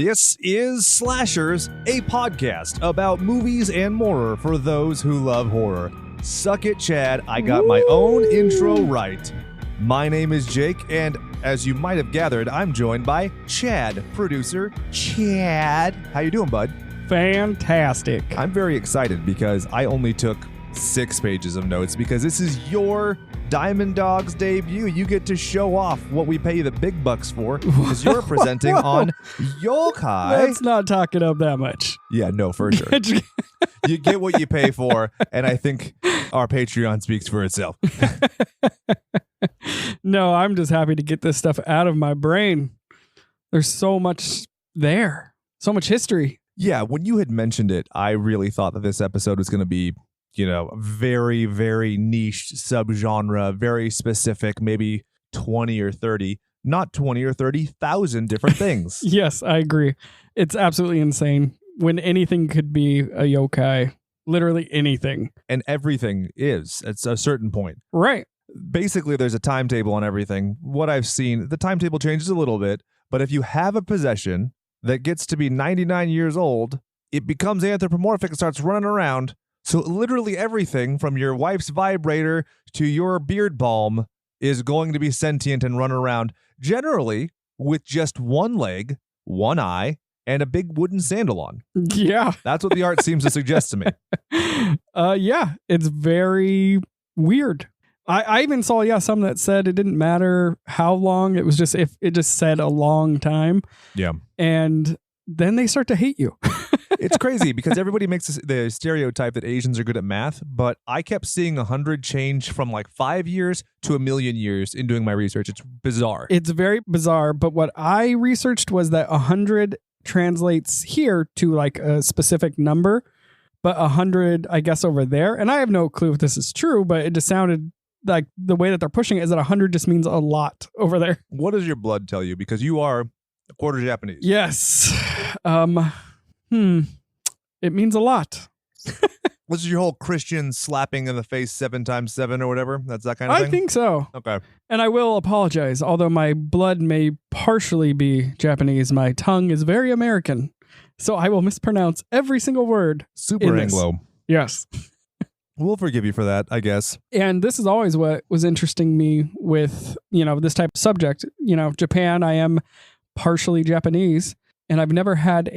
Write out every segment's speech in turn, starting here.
This is Slashers, a podcast about movies and more for those who love horror. Suck it, Chad. I got my own intro right. My name is Jake, and as you might have gathered, I'm joined by Chad, producer Chad. How you doing, bud? Fantastic. I'm very excited because I only took 6 pages of notes because this is your Diamond Dogs debut. You get to show off what we pay you the big bucks for because you're presenting on Yokai. Let's not talk it up that much. Yeah, no, for sure. You get what you pay for, and I think our Patreon speaks for itself. No, I'm just happy to get this stuff out of my brain. There's so much there, so much history. Yeah, when you had mentioned it, I really thought that this episode was going to be, very, very niche subgenre, very specific, maybe 20 or 30, not 20 or 30,000 different things. Yes, I agree. It's absolutely insane when anything could be a yokai, literally anything. And everything is at a certain point. Right. Basically, there's a timetable on everything. What I've seen, the timetable changes a little bit, but if you have a possession that gets to be 99 years old, it becomes anthropomorphic and starts running around. So literally everything from your wife's vibrator to your beard balm is going to be sentient and run around, generally with just one leg, one eye, and a big wooden sandal on. Yeah. That's what the art seems to suggest to me. Yeah, it's very weird. I even saw, some that said it didn't matter how long. It was just if it just said a long time. Yeah. And then they start to hate you. It's crazy because everybody makes the stereotype that Asians are good at math, but I kept seeing 100 change from like 5 years to 1,000,000 years in doing my research. It's bizarre. It's very bizarre, but what I researched was that 100 translates here to like a specific number, but 100, I guess, over there. And I have no clue if this is true, but it just sounded like the way that they're pushing it is that 100 just means a lot over there. What does your blood tell you? Because you are a quarter Japanese. Yes. It means a lot. This is your whole Christian slapping in the face 7 times 7 or whatever? That's that kind of thing? I think so. Okay. And I will apologize. Although my blood may partially be Japanese, my tongue is very American. So I will mispronounce every single word. Super Anglo. Yes. We'll forgive you for that, I guess. And this is always what was interesting me with, this type of subject. Japan, I am partially Japanese, and I've never had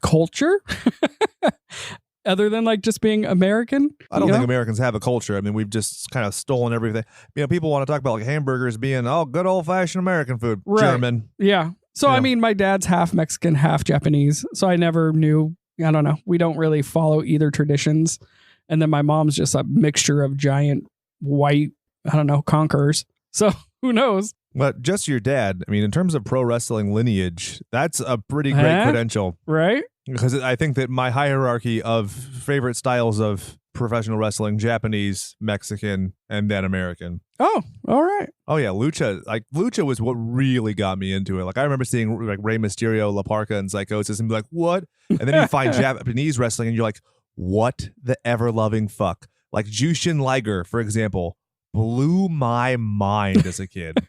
culture other than like just being American. I don't think Americans have a culture. I mean, we've just kind of stolen everything. People want to talk about like hamburgers being, good old fashioned American food. Right. German. Yeah. So, I mean, my dad's half Mexican, half Japanese. So I never knew. I don't know. We don't really follow either traditions. And then my mom's just a mixture of giant white, conquerors. So who knows? But just your dad, I mean, in terms of pro wrestling lineage, that's a pretty great credential. Right? Because I think that my hierarchy of favorite styles of professional wrestling, Japanese, Mexican, and then American. Oh, all right. Oh, yeah. Lucha was what really got me into it. Like, I remember seeing like Rey Mysterio, La Parka, and Psychosis and be like, what? And then you find Japanese wrestling and you're like, what the ever-loving fuck? Like Jushin Liger, for example, blew my mind as a kid.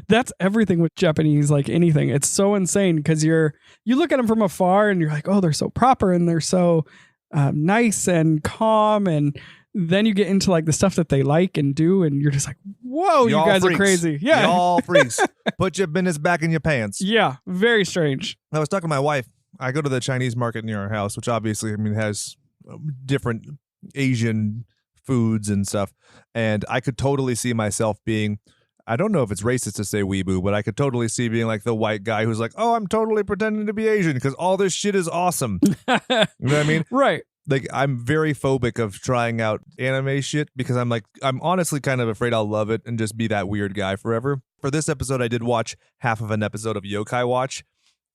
That's everything with Japanese, like anything. It's so insane because you look at them from afar and you're like, oh, they're so proper and they're so nice and calm. And then you get into like the stuff that they like and do. And you're just like, whoa, you guys are crazy. Yeah. Y'all freaks. Put your business back in your pants. Yeah. Very strange. I was talking to my wife. I go to the Chinese market near our house, which obviously, has different Asian foods and stuff. And I could totally see myself being, I don't know if it's racist to say weeboo, but I could totally see being like the white guy who's like, oh, I'm totally pretending to be Asian because all this shit is awesome. You know what I mean? Right. Like, I'm very phobic of trying out anime shit because I'm honestly kind of afraid I'll love it and just be that weird guy forever. For this episode, I did watch half of an episode of Yokai Watch.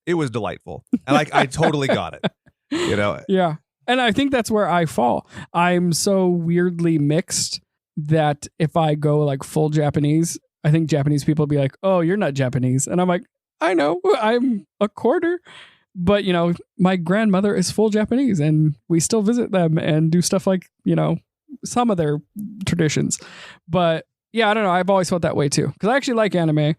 It was delightful. And I totally got it. Yeah. And I think that's where I fall. I'm so weirdly mixed that if I go like full Japanese, I think Japanese people will be like, oh, you're not Japanese. And I'm like, I know, I'm a quarter. But, my grandmother is full Japanese and we still visit them and do stuff like, some of their traditions. But yeah, I don't know. I've always felt that way too. Because I actually like anime.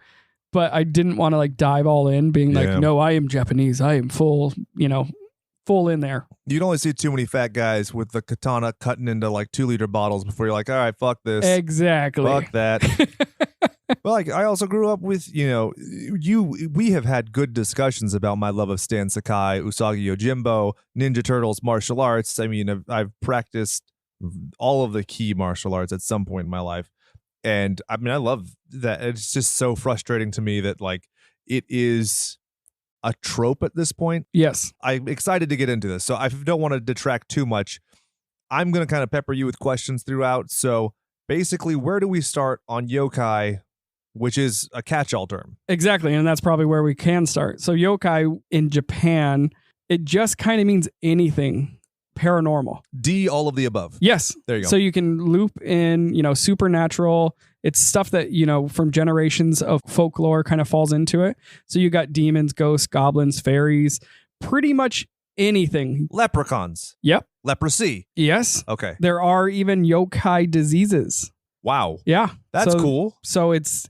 but I didn't want to like dive all in being like, no, I am Japanese. I am full in there. You'd only see too many fat guys with the katana cutting into like 2-liter bottles before you're like, all right, fuck this. Exactly. Fuck that. But like, I also grew up with, we have had good discussions about my love of Stan Sakai, Usagi Yojimbo, Ninja Turtles, martial arts. I mean, I've practiced all of the key martial arts at some point in my life. And I mean, I love that. It's just so frustrating to me that like it is a trope at this point. Yes. I'm excited to get into this. So I don't want to detract too much. I'm going to kind of pepper you with questions throughout. So basically, where do we start on yokai, which is a catch-all term? Exactly. And that's probably where we can start. So yokai in Japan, it just kind of means anything paranormal. D, all of the above. Yes. There you go. So you can loop in, supernatural. It's stuff that, from generations of folklore kind of falls into it. So you got demons, ghosts, goblins, fairies, pretty much anything. Leprechauns. Yep. Leprosy. Yes. Okay. There are even yokai diseases. Wow. Yeah. That's cool. So it's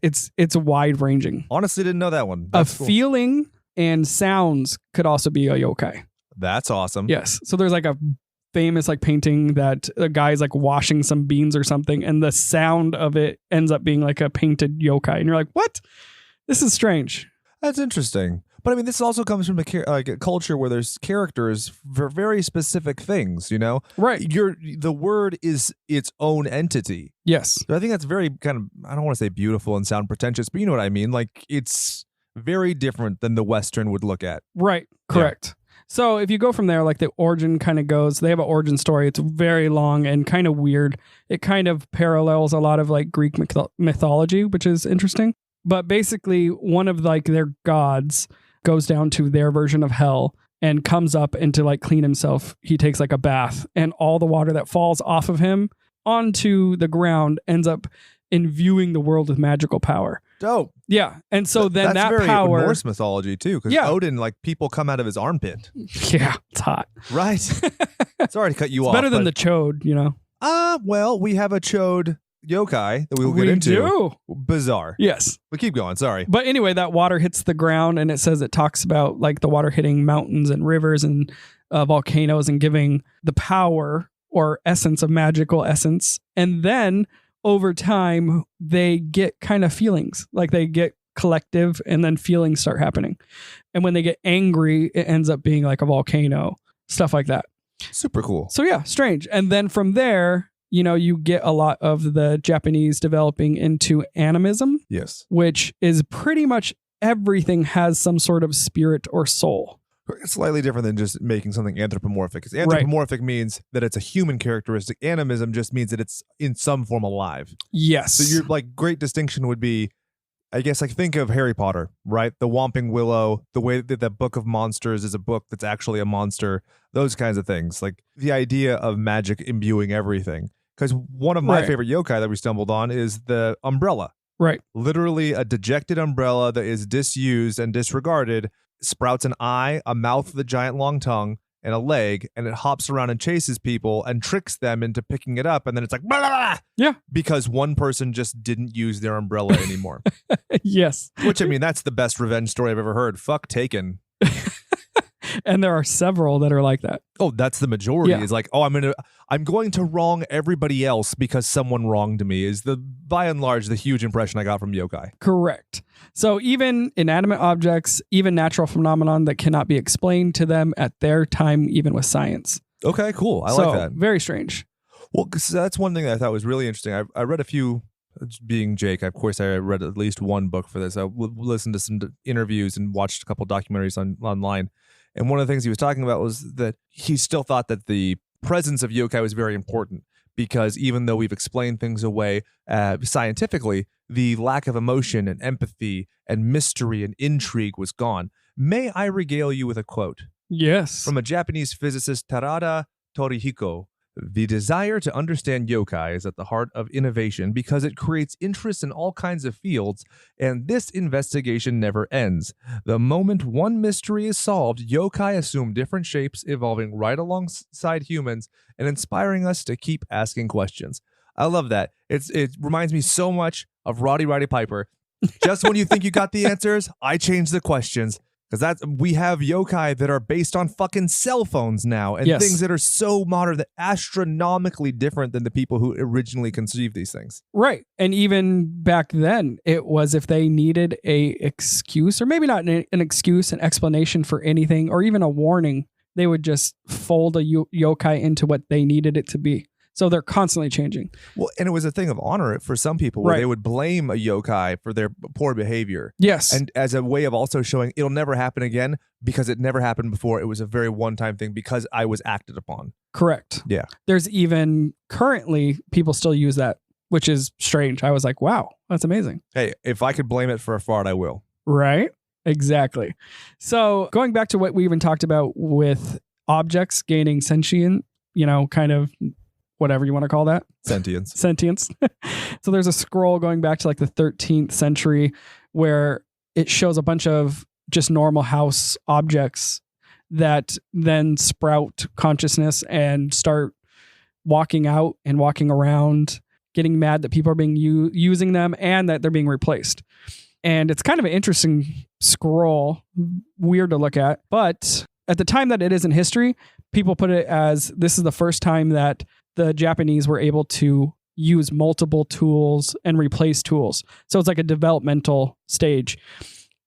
wide ranging. Honestly, didn't know that one. That's cool. Feeling and sounds could also be a yokai. That's awesome. Yes. So there's like a famous like painting that a guy's like washing some beans or something, and the sound of it ends up being like a painted yokai, and you're like, what? This is strange. That's interesting. But I mean, this also comes from a culture where there's characters for very specific things, Right. The word is its own entity. Yes. So I think that's very kind of, I don't want to say beautiful and sound pretentious, but you know what I mean? Like, it's very different than the Western would look at. Right. Correct. Yeah. So if you go from there, like the origin kind of goes, they have an origin story. It's very long and kind of weird. It kind of parallels a lot of like Greek mythology, which is interesting. But basically, one of like their gods goes down to their version of hell and comes up, and to like clean himself, he takes like a bath, and all the water that falls off of him onto the ground ends up imbuing the world with magical power. Dope. Yeah. And so then that's that very power, Norse mythology too, because Odin, like, people come out of his armpit. Yeah, it's hot. Right. Sorry to cut you off. Better than the chode, Well, we have a chode yokai that we will get into. Do. Bizarre. Yes. But keep going. Sorry. But anyway, that water hits the ground, and it talks about like the water hitting mountains and rivers and volcanoes and giving the power or essence of magical essence. And then over time, they get kind of feelings, like they get collective, and then feelings start happening. And when they get angry, it ends up being like a volcano, stuff like that. Super cool. So yeah, strange. And then from there, you get a lot of the Japanese developing into animism. Yes. Which is pretty much everything has some sort of spirit or soul. It's slightly different than just making something anthropomorphic. Because anthropomorphic means that it's a human characteristic. Animism just means that it's in some form alive. Yes. So your like great distinction would be, I guess, like think of Harry Potter, right? The Whomping Willow, the way that the Book of Monsters is a book that's actually a monster, those kinds of things. Like the idea of magic imbuing everything. Because one of my favorite yokai that we stumbled on is the umbrella. Right. Literally a dejected umbrella that is disused and disregarded, sprouts an eye, a mouth with a giant long tongue, and a leg, and it hops around and chases people and tricks them into picking it up, and then it's like, blah, blah, blah, yeah, because one person just didn't use their umbrella anymore. Yes. Which, I mean, that's the best revenge story I've ever heard. Fuck Taken. And there are several that are like that. Oh, that's the majority. Is like, oh, I'm going to wrong everybody else because someone wronged me, is by and large the huge impression I got from yokai. Correct. So even inanimate objects, even natural phenomenon that cannot be explained to them at their time, even with science. Okay, cool. I like that. Very strange. Well, because that's one thing that I thought was really interesting. I read a few, being Jake, of course, I read at least one book for this. I listened to some interviews and watched a couple documentaries online. And one of the things he was talking about was that he still thought that the presence of yokai was very important, because even though we've explained things away scientifically, the lack of emotion and empathy and mystery and intrigue was gone. May I regale you with a quote? Yes. From a Japanese physicist, Tarada Torihiko. The desire to understand yokai is at the heart of innovation because it creates interest in all kinds of fields, and this investigation never ends. The moment one mystery is solved, yokai assume different shapes, evolving right alongside humans and inspiring us to keep asking questions. I love that. It reminds me so much of Roddy Piper Just when you think you got the answers, I change the questions. Because we have yokai that are based on fucking cell phones now and Yes. things that are so modern that astronomically different than the people who originally conceived these things. Right. And even back then, it was if they needed a excuse, or maybe not an excuse, an explanation for anything, or even a warning, they would just fold a yokai into what they needed it to be. So they're constantly changing. Well, and it was a thing of honor for some people where Right. they would blame a yokai for their poor behavior. Yes. And as a way of also showing it'll never happen again because it never happened before. It was a very one-time thing because I was acted upon. Correct. Yeah. There's even currently people still use that, which is strange. I was like, wow, that's amazing. Hey, if I could blame it for a fart, I will. Right? Exactly. So going back to what we even talked about with objects gaining sentient, kind of whatever you want to call that. Sentience. So there's a scroll going back to like the 13th century where it shows a bunch of just normal house objects that then sprout consciousness and start walking out and walking around, getting mad that people are being using them and that they're being replaced. And it's kind of an interesting scroll, weird to look at. But at the time that it is in history, people put it as this is the first time that the Japanese were able to use multiple tools and replace tools. So it's like a developmental stage.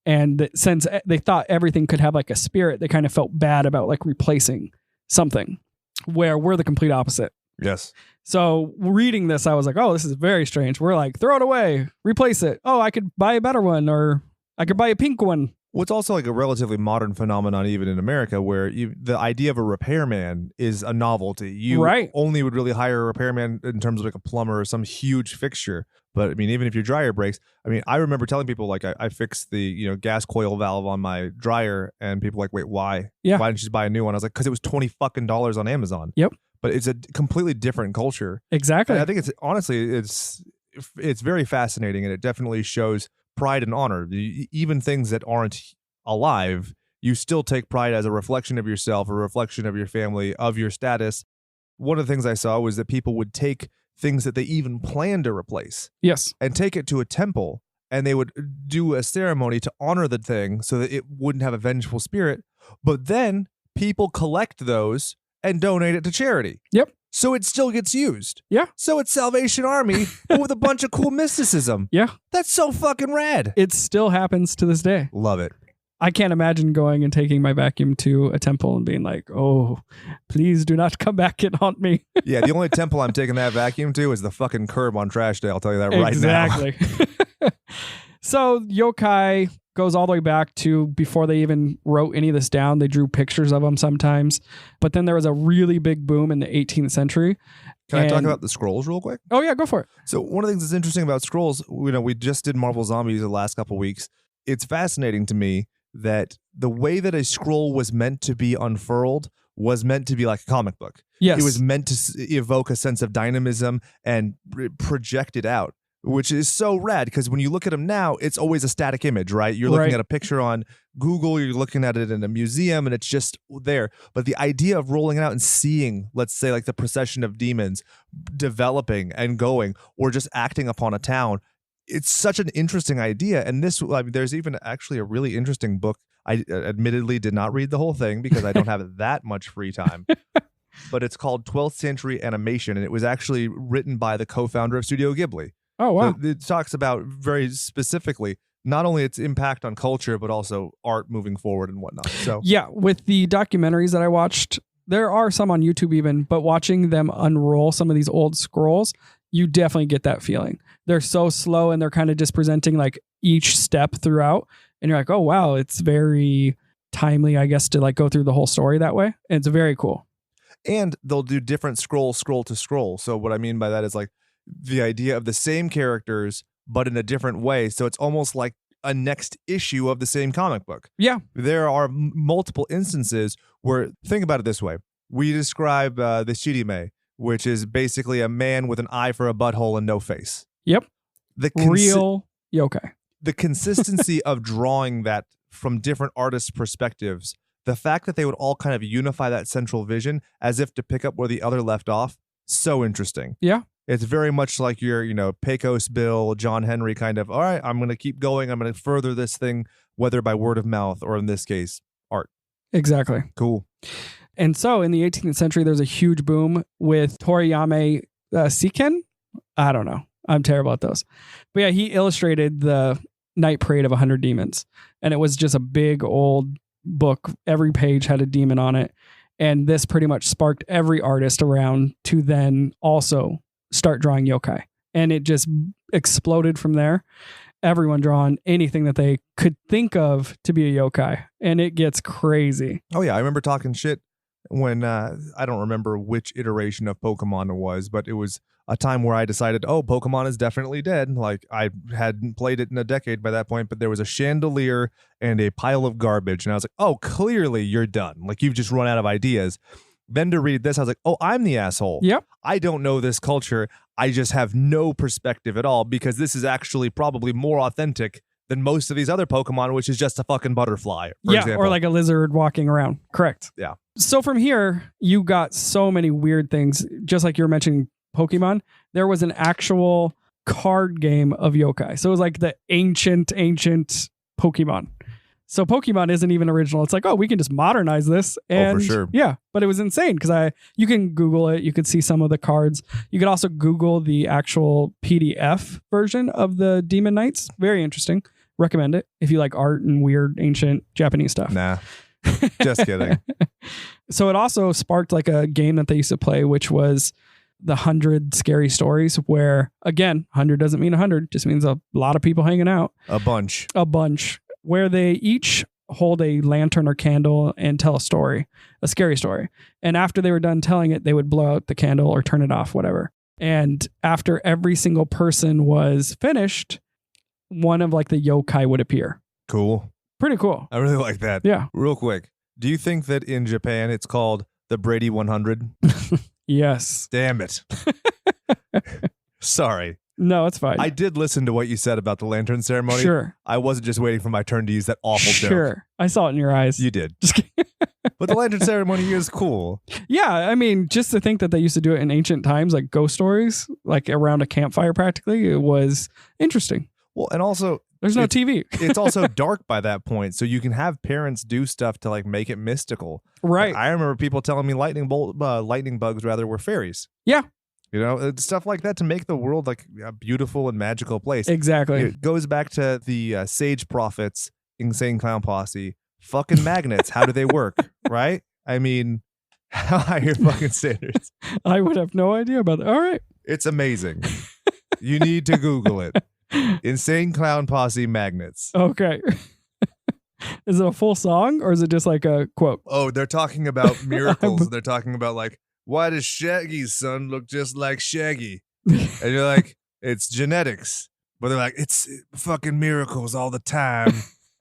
And since they thought everything could have like a spirit, they kind of felt bad about like replacing something, where we're the complete opposite. Yes. So reading this, I was like, oh, this is very strange. We're like, throw it away, replace it. Oh, I could buy a better one, or I could buy a pink one. Well, it's also like a relatively modern phenomenon, even in America, where the idea of a repairman is a novelty. You Right. only would really hire a repairman in terms of like a plumber or some huge fixture. But I mean, even if your dryer breaks, I remember telling people like I fixed the gas coil valve on my dryer, and people were like, wait, why? Yeah. Why didn't you just buy a new one? I was like, because it was $20 fucking on Amazon. Yep. But it's a completely different culture. Exactly. And I think it's very fascinating, and it definitely shows pride and honor. Even things that aren't alive, you still take pride as a reflection of yourself, a reflection of your family, of your status. One of the things I saw was that people would take things that they even planned to replace Yes. and take it to a temple, and they would do a ceremony to honor the thing so that it wouldn't have a vengeful spirit. But then people collect those and donate it to charity. Yep. So it still gets used. Yeah. So it's Salvation Army but with a bunch of cool mysticism. Yeah. That's so fucking rad. It still happens to this day. Love it. I can't imagine going and taking my vacuum to a temple and being like, oh, please do not come back and haunt me. Yeah, the only temple I'm taking that vacuum to is the fucking curb on trash day. I'll tell you that right now. Exactly. So Yokai goes all the way back to before they even wrote any of this down. They drew pictures of them sometimes. But then there was a really big boom in the 18th century. Can I talk about the scrolls real quick? Oh, yeah, go for it. So one of the things that's interesting about scrolls, we just did Marvel Zombies the last couple weeks. It's fascinating to me that the way that a scroll was meant to be unfurled was meant to be like a comic book. Yes. It was meant to evoke a sense of dynamism and project it out, which is so rad because when you look at them now, it's always a static image, right? You're looking Right. at a picture on Google, you're looking at it in a museum, and it's just there. But the idea of rolling it out and seeing, let's say, like the procession of demons developing and going, or just acting upon a town, it's such an interesting idea. And there's even actually a really interesting book. I admittedly did not read the whole thing because I don't have that much free time. But it's called 12th Century Animation, and it was actually written by the co-founder of Studio Ghibli. Oh, wow. So it talks about very specifically not only its impact on culture, but also art moving forward and whatnot. So Yeah, with the documentaries that I watched, there are some on YouTube even, but watching them unroll some of these old scrolls, you definitely get that feeling. They're so slow and they're kind of just presenting like each step throughout. And you're like, oh, wow, it's very timely, I guess, to like go through the whole story that way. And it's very cool. And they'll do different scroll to scroll. So what I mean by that is like the idea of the same characters, but in a different way. So it's almost like a next issue of the same comic book. Yeah. There are multiple instances where, think about it this way. We describe the Shirime, which is basically a man with an eye for a butthole and no face. Yep. The Real yokai. The consistency of drawing that from different artists' perspectives, the fact that they would all kind of unify that central vision as if to pick up where the other left off, so interesting. Yeah. It's very much like your, Pecos Bill, John Henry kind of, all right, I'm going to keep going. I'm going to further this thing, whether by word of mouth or in this case, art. Exactly. Cool. And so in the 18th century, there's a huge boom with Toriyama Seiken. I don't know. I'm terrible at those. But yeah, he illustrated the Night Parade of 100 Demons. And it was just a big old book. Every page had a demon on it. And this pretty much sparked every artist around to then also start drawing yokai. And it just exploded from there. Everyone drawing anything that they could think of to be a yokai. And it gets crazy. Oh, yeah. I remember talking shit when I don't remember which iteration of Pokemon it was, but it was a time where I decided, oh, Pokemon is definitely dead. Like, I hadn't played it in a decade by that point, but there was a chandelier and a pile of garbage. And I was like, oh, clearly you're done. Like, you've just run out of ideas. Then to read this, I was like, oh, I'm the asshole. Yep. I don't know this culture. I just have no perspective at all because this is actually probably more authentic than most of these other Pokemon, which is just a fucking butterfly, for example. Or like a lizard walking around. Correct. Yeah. So from here, you got so many weird things. Just like you were mentioning Pokemon, there was an actual card game of yokai. So it was like the ancient Pokemon. So Pokemon isn't even original. It's like, oh, we can just modernize this. And for sure. Yeah, but it was insane because you can Google it. You could see some of the cards. You could also Google the actual PDF version of the Demon Knights. Very interesting. Recommend it if you like art and weird ancient Japanese stuff. Nah, just kidding. So it also sparked like a game that they used to play, which was the 100 Scary Stories, where again, 100 doesn't mean 100, just means a lot of people hanging out. A bunch. Where they each hold a lantern or candle and tell a story, a scary story. And after they were done telling it, they would blow out the candle or turn it off, whatever. And after every single person was finished, one of like the yokai would appear. Cool. Pretty cool. I really like that. Yeah. Real quick. Do you think that in Japan it's called the Brady 100? Yes. Damn it. Sorry. No, it's fine. I did listen to what you said about the lantern ceremony. Sure. I wasn't just waiting for my turn to use that awful joke. Sure. I saw it in your eyes. You did. Just kidding. But the lantern ceremony is cool. Yeah, I mean, just to think that they used to do it in ancient times, like ghost stories, like around a campfire practically, it was interesting. Well, and also... There's no TV. It's also dark by that point, so you can have parents do stuff to like make it mystical. Right. Like, I remember people telling me lightning bugs were fairies. Yeah. Stuff like that to make the world like a beautiful and magical place. Exactly. It goes back to the sage prophets, Insane Clown Posse. Fucking magnets, how do they work? Right? I mean, how high are your fucking standards? I would have no idea about that. All right. It's amazing. You need to Google it. Insane Clown Posse magnets. Okay. Is it a full song or is it just like a quote? Oh, they're talking about miracles. They're talking about like, why does Shaggy's son look just like Shaggy? And you're like, it's genetics. But they're like, it's fucking miracles all the time.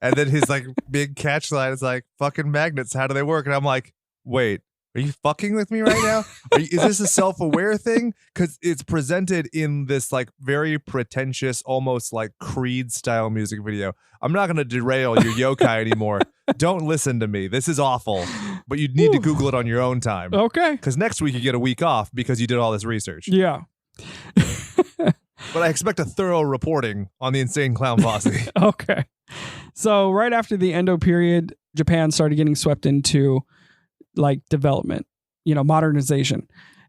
And then his like big catch line is like, fucking magnets, how do they work? And I'm like, wait, are you fucking with me right now? Is this a self-aware thing? Because it's presented in this like very pretentious, almost like Creed style music video. I'm not going to derail your yokai anymore. Don't listen to me. This is awful. But you need to Google it on your own time. Okay. Because next week you get a week off because you did all this research. Yeah. But I expect a thorough reporting on the Insane Clown Posse. Okay. So right after the Edo period, Japan started getting swept into like development, modernization.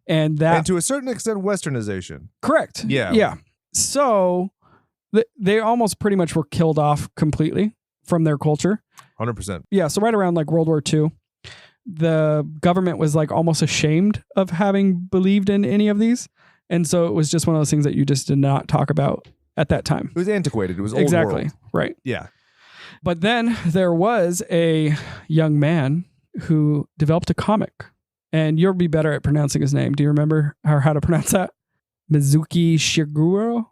And to a certain extent, westernization. Correct. Yeah. Yeah. So they almost pretty much were killed off completely from their culture. 100%. Yeah. So right around like World War II, the government was like almost ashamed of having believed in any of these. And so it was just one of those things that you just did not talk about at that time. It was antiquated. It was old Exactly. world. Right. Yeah. But then there was a young man who developed a comic, and you'll be better at pronouncing his name. Do you remember how to pronounce that? Mizuki Shigeru?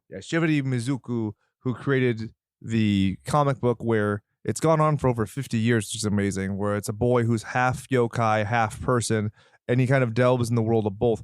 Yeah, Shibari Mizuku, who created the comic book where it's gone on for over 50 years, which is amazing, where it's a boy who's half yokai, half person, and he kind of delves in the world of both.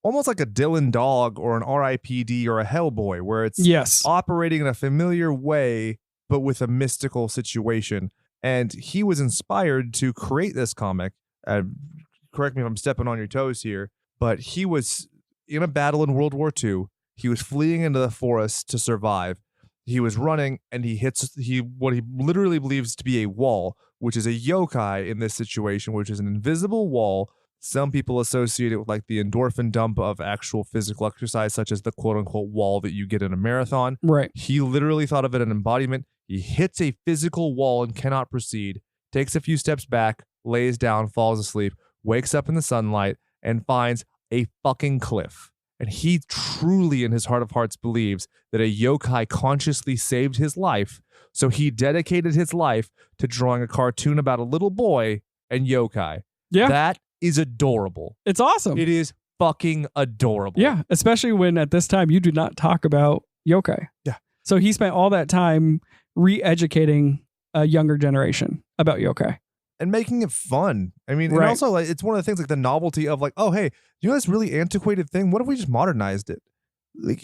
Almost like a Dylan Dog or an RIPD or a Hellboy, where it's operating in a familiar way, but with a mystical situation. And he was inspired to create this comic. Correct me if I'm stepping on your toes here, but he was in a battle in World War II. He was fleeing into the forest to survive. He was running and he hits what he literally believes to be a wall, which is a yokai in this situation, which is an invisible wall. Some people associate it with like the endorphin dump of actual physical exercise, such as the quote unquote wall that you get in a marathon. Right. He literally thought of it an embodiment. He hits a physical wall and cannot proceed, takes a few steps back, lays down, falls asleep, wakes up in the sunlight, and finds a fucking cliff. And he truly, in his heart of hearts, believes that a yokai consciously saved his life. So he dedicated his life to drawing a cartoon about a little boy and yokai. Yeah. That is adorable. It's awesome. It is fucking adorable. Yeah. Especially when at this time you do not talk about yokai. Yeah. So he spent all that time re-educating a younger generation about yokai. And making it fun. I mean, Right. and also like, it's one of the things like the novelty of like, oh, hey, you know this really antiquated thing? What if we just modernized it? Like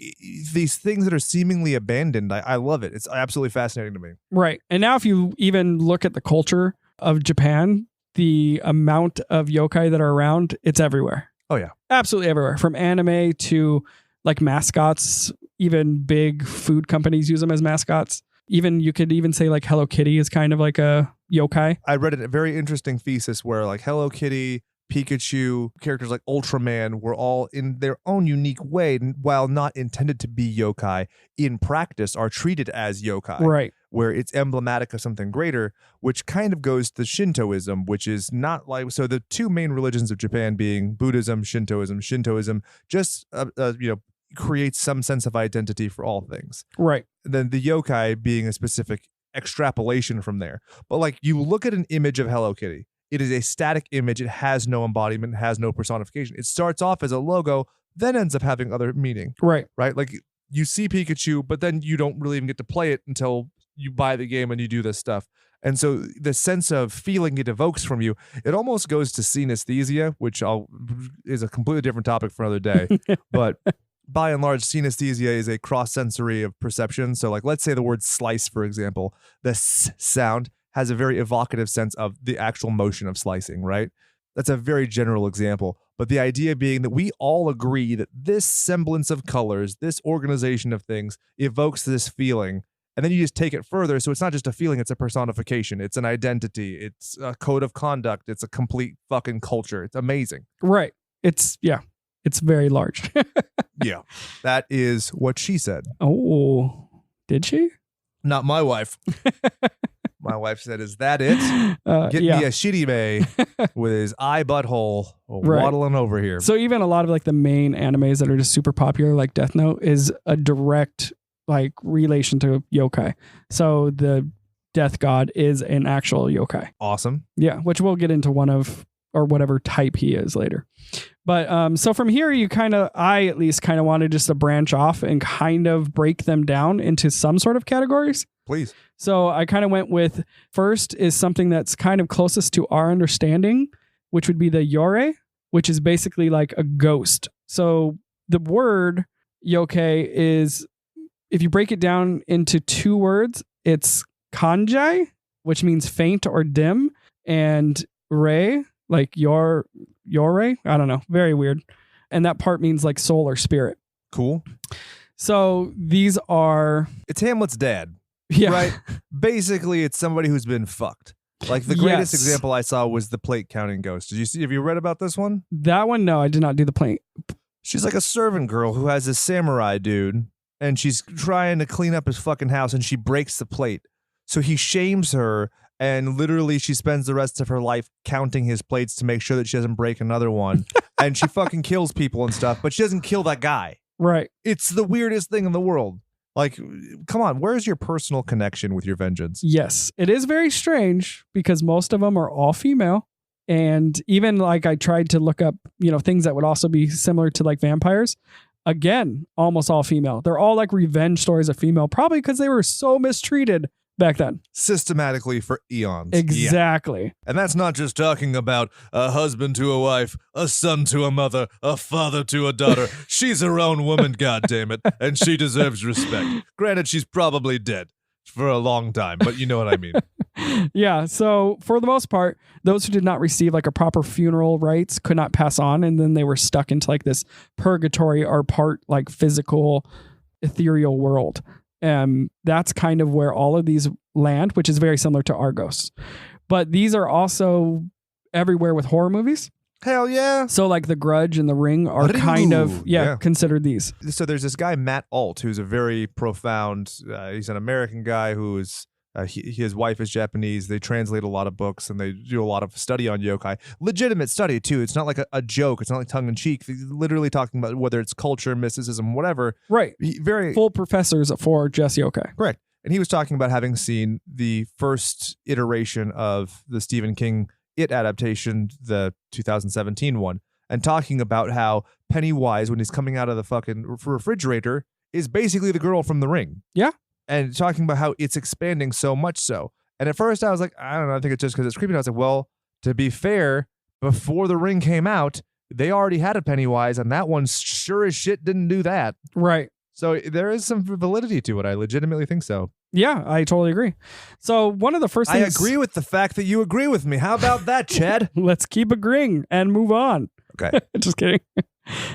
these things that are seemingly abandoned. I love it. It's absolutely fascinating to me. Right. And now if you even look at the culture of Japan, the amount of yokai that are around, it's everywhere. Oh, yeah. Absolutely everywhere. From anime to like mascots, even big food companies use them as mascots. Even you could even say like Hello Kitty is kind of like a yokai. I read a very interesting thesis where like Hello Kitty, Pikachu, characters like Ultraman were all in their own unique way, while not intended to be yokai, in practice are treated as yokai. Right. Where it's emblematic of something greater, which kind of goes to Shintoism, which is not like, so the two main religions of Japan being Buddhism, Shintoism just, creates some sense of identity for all things. Right. And then the yokai being a specific extrapolation from there. But like you look at an image of Hello Kitty, it is a static image. It has no embodiment, has no personification. It starts off as a logo, then ends up having other meaning. Right. Right? Like you see Pikachu, but then you don't really even get to play it until you buy the game and you do this stuff. And so the sense of feeling it evokes from you, it almost goes to synesthesia, which is a completely different topic for another day. But by and large, synesthesia is a cross-sensory of perception. So like, let's say the word slice, for example, the s sound has a very evocative sense of the actual motion of slicing, right? That's a very general example. But the idea being that we all agree that this semblance of colors, this organization of things evokes this feeling. And then you just take it further. So it's not just a feeling, it's a personification. It's an identity. It's a code of conduct. It's a complete fucking culture. It's amazing. Right. It's very large. Yeah. That is what she said. Oh, did she? Not my wife. My wife said, is that it? Get me a Shirime with his butthole waddling over here. So even a lot of like the main animes that are just super popular, like Death Note, is a direct like relation to yokai. So the death god is an actual yokai. Awesome. Yeah, which we'll get into one of, or whatever type he is later. But so from here, I at least kind of wanted just to branch off and kind of break them down into some sort of categories. Please. So I kind of went with first is something that's kind of closest to our understanding, which would be the yōrei, which is basically like a ghost. So the word yokai is, if you break it down into two words, it's kanji, which means faint or dim, and rei, like yōrei. I don't know. Very weird. And that part means like soul or spirit. Cool. So these are... It's Hamlet's dad. Yeah. Right? Basically, it's somebody who's been fucked. Like the greatest example I saw was the plate counting ghost. Have you read about this one? That one? No, I did not do the plate. She's like a servant girl who has a samurai dude, and she's trying to clean up his fucking house, and she breaks the plate. So he shames her, and literally she spends the rest of her life counting his plates to make sure that she doesn't break another one. And she fucking kills people and stuff, but she doesn't kill that guy. Right. It's the weirdest thing in the world. Like, come on, where's your personal connection with your vengeance? Yes, it is very strange because most of them are all female. And even like I tried to look up, things that would also be similar to like vampires. Again, almost all female. They're all like revenge stories of female, probably because they were so mistreated back then. Systematically for eons. Exactly. Yeah. And that's not just talking about a husband to a wife, a son to a mother, a father to a daughter. She's her own woman, goddammit, and she deserves respect. Granted, she's probably dead for a long time, but you know what I mean. Yeah. So for the most part, those who did not receive like a proper funeral rites could not pass on. And then they were stuck into like this purgatory or part like physical, ethereal world. That's kind of where all of these land, which is very similar to Argos. But these are also everywhere with horror movies. Hell yeah. So like The Grudge and The Ring are kind of, considered these. So there's this guy, Matt Alt, who's a very profound, he's an American guy who's, his wife is Japanese. They translate a lot of books and they do a lot of study on yokai. Legitimate study too. It's not like a joke. It's not like tongue in cheek. They're literally talking about whether it's culture, mysticism, whatever. Right. Very full professors for just yokai. Correct. And he was talking about having seen the first iteration of the Stephen King It adaptation, the 2017 one, and talking about how Pennywise, when he's coming out of the fucking refrigerator, is basically the girl from The Ring. Yeah. And talking about how it's expanding so much so. And at first I was like, I don't know, I think it's just because it's creepy. And I was like, well, to be fair, before The Ring came out, they already had a Pennywise, and that one sure as shit didn't do that. Right. So there is some validity to it. I legitimately think so. Yeah, I totally agree. So one of the first things... I agree with the fact that you agree with me. How about that, Chad? Let's keep agreeing and move on. Okay. Just kidding.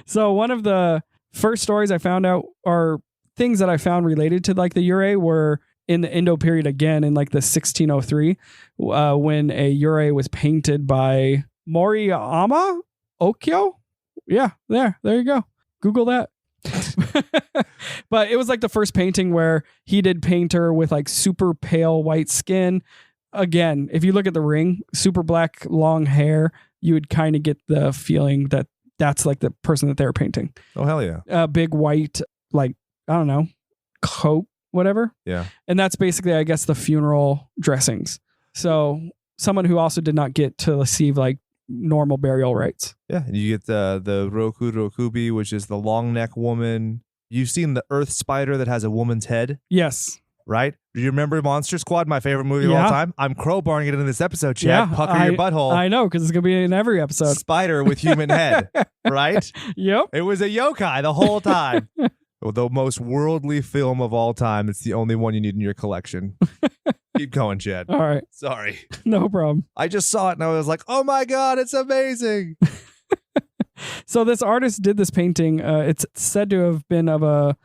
So one of the first stories I found out are things that I found related to like the yūrei were in the Indo period again in like the 1603 when a yūrei was painted by Moriyama Okyo. Yeah, there you go. Google that. But it was like the first painting where he did paint her with like super pale white skin. Again, if you look at The Ring, super black long hair, you would kind of get the feeling that that's like the person that they were painting. Oh hell yeah. Big white, like, I don't know, coat, whatever. Yeah. And that's basically, I guess, the funeral dressings. So someone who also did not get to receive like normal burial rites. Yeah, and you get the rokubi, which is the long neck woman. You've seen the earth spider that has a woman's head? Yes. Right? Do you remember Monster Squad, my favorite movie of all time? I'm crowbarring it in this episode, Chad. Yeah, Pucker your butthole. I know, because it's going to be in every episode. Spider with human head, right? Yep. It was a yokai the whole time. The most worldly film of all time. It's the only one you need in your collection. Keep going, Chad. All right. Sorry. No problem. I just saw it and I was like, oh my God, it's amazing. So this artist did this painting. It's said to have been of a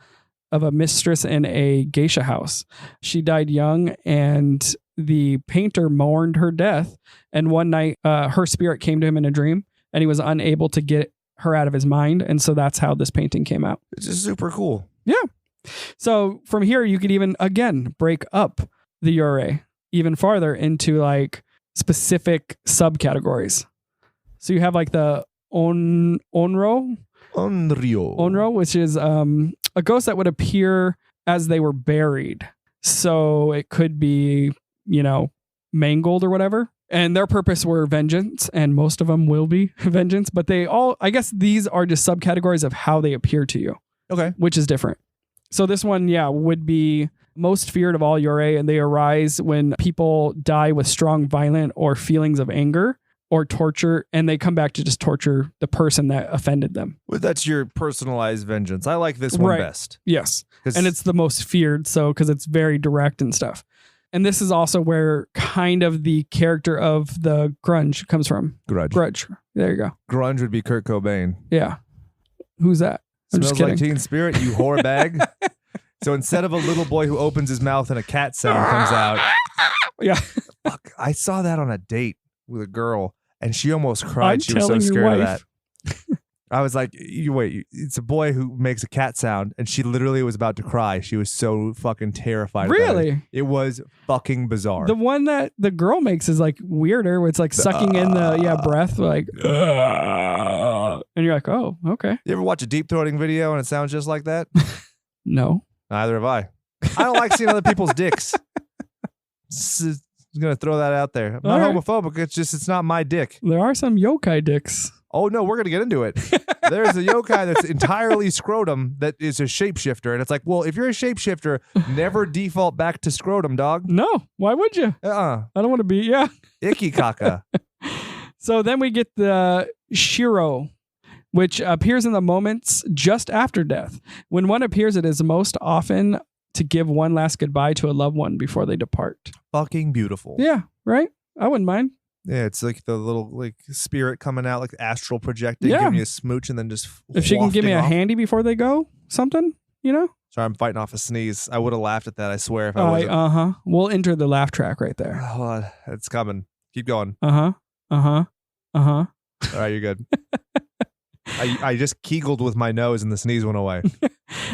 mistress in a geisha house. She died young and the painter mourned her death. And one night her spirit came to him in a dream and he was unable to get her out of his mind. And so that's how this painting came out. It's just super cool. Yeah. So from here, you could even, again, break up the yūrei even farther into like specific subcategories. So you have like the onryo, which is a ghost that would appear as they were buried. So it could be, mangled or whatever. And their purpose were vengeance, and most of them will be vengeance. But they all, I guess these are just subcategories of how they appear to you. Okay. Which is different. So this one, would be most feared of all yūrei, and they arise when people die with strong violent or feelings of anger or torture, and they come back to just torture the person that offended them. Well, that's your personalized vengeance. I like this one best. Yes. And it's the most feared, so because it's very direct and stuff. And this is also where kind of the character of the grunge comes from. Grudge. There you go. Grunge would be Kurt Cobain. Yeah. Who's that? I'm Smells just kidding. Like Teen Spirit, you whore bag. So instead of a little boy who opens his mouth and a cat sound comes out. Yeah. Fuck, I saw that on a date with a girl and she almost cried. She was so scared of that. I was like, wait, it's a boy who makes a cat sound, and she literally was about to cry. She was so fucking terrified. Really? It was fucking bizarre. The one that the girl makes is like weirder, where it's like sucking in the breath, like, and you're like, oh, okay. You ever watch a deep throating video and it sounds just like that? No. Neither have I. I don't like seeing other people's dicks. I'm gonna throw that out there. I'm not homophobic. It's not my dick. There are some yokai dicks. Oh no, we're gonna get into it. There's a yokai that's entirely scrotum that is a shapeshifter, and it's like, well, if you're a shapeshifter, never default back to scrotum, dog. No, why would you? I don't want to be. Yeah, icky caca. So then we get the shiro, which appears in the moments just after death. When one appears, it is most often to give one last goodbye to a loved one before they depart. Fucking beautiful. Yeah, right? I wouldn't mind. Yeah, it's like the little like spirit coming out, like astral projecting, Yeah. giving you a smooch, and then just If she can give me a wafting off. handy before they go, something, you know? Sorry, I'm fighting off a sneeze. I would have laughed at that, I swear, if I wasn't. Uh-huh. We'll enter the laugh track right there. Hold on. It's coming. Keep going. Uh-huh. Uh-huh. Uh-huh. All right, you're good. I just kegeled with my nose and the sneeze went away.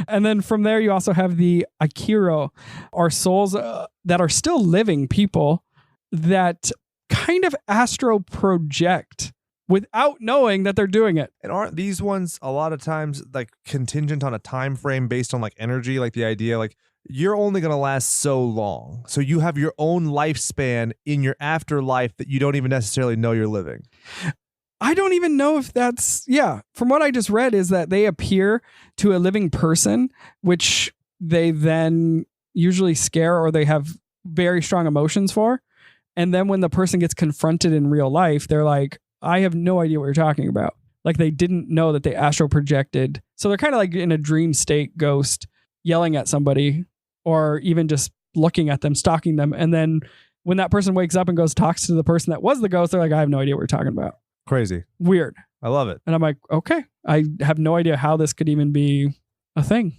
And then from there, you also have the Akiro, or souls that are still living people that kind of astro project without knowing that they're doing it. And aren't these ones a lot of times like contingent on a time frame based on like energy? Like the idea, like you're only going to last so long. So you have your own lifespan in your afterlife that you don't even necessarily know you're living. I don't even know if that's, from what I just read is that they appear to a living person, which they then usually scare or they have very strong emotions for. And then when the person gets confronted in real life, they're like, I have no idea what you're talking about. Like they didn't know that they astral projected. So they're kind of like in a dream state ghost yelling at somebody or even just looking at them, stalking them. And then when that person wakes up and goes talks to the person that was the ghost, they're like, I have no idea what you're talking about. Crazy. Weird. I love it. And I'm like, okay, I have no idea how this could even be a thing.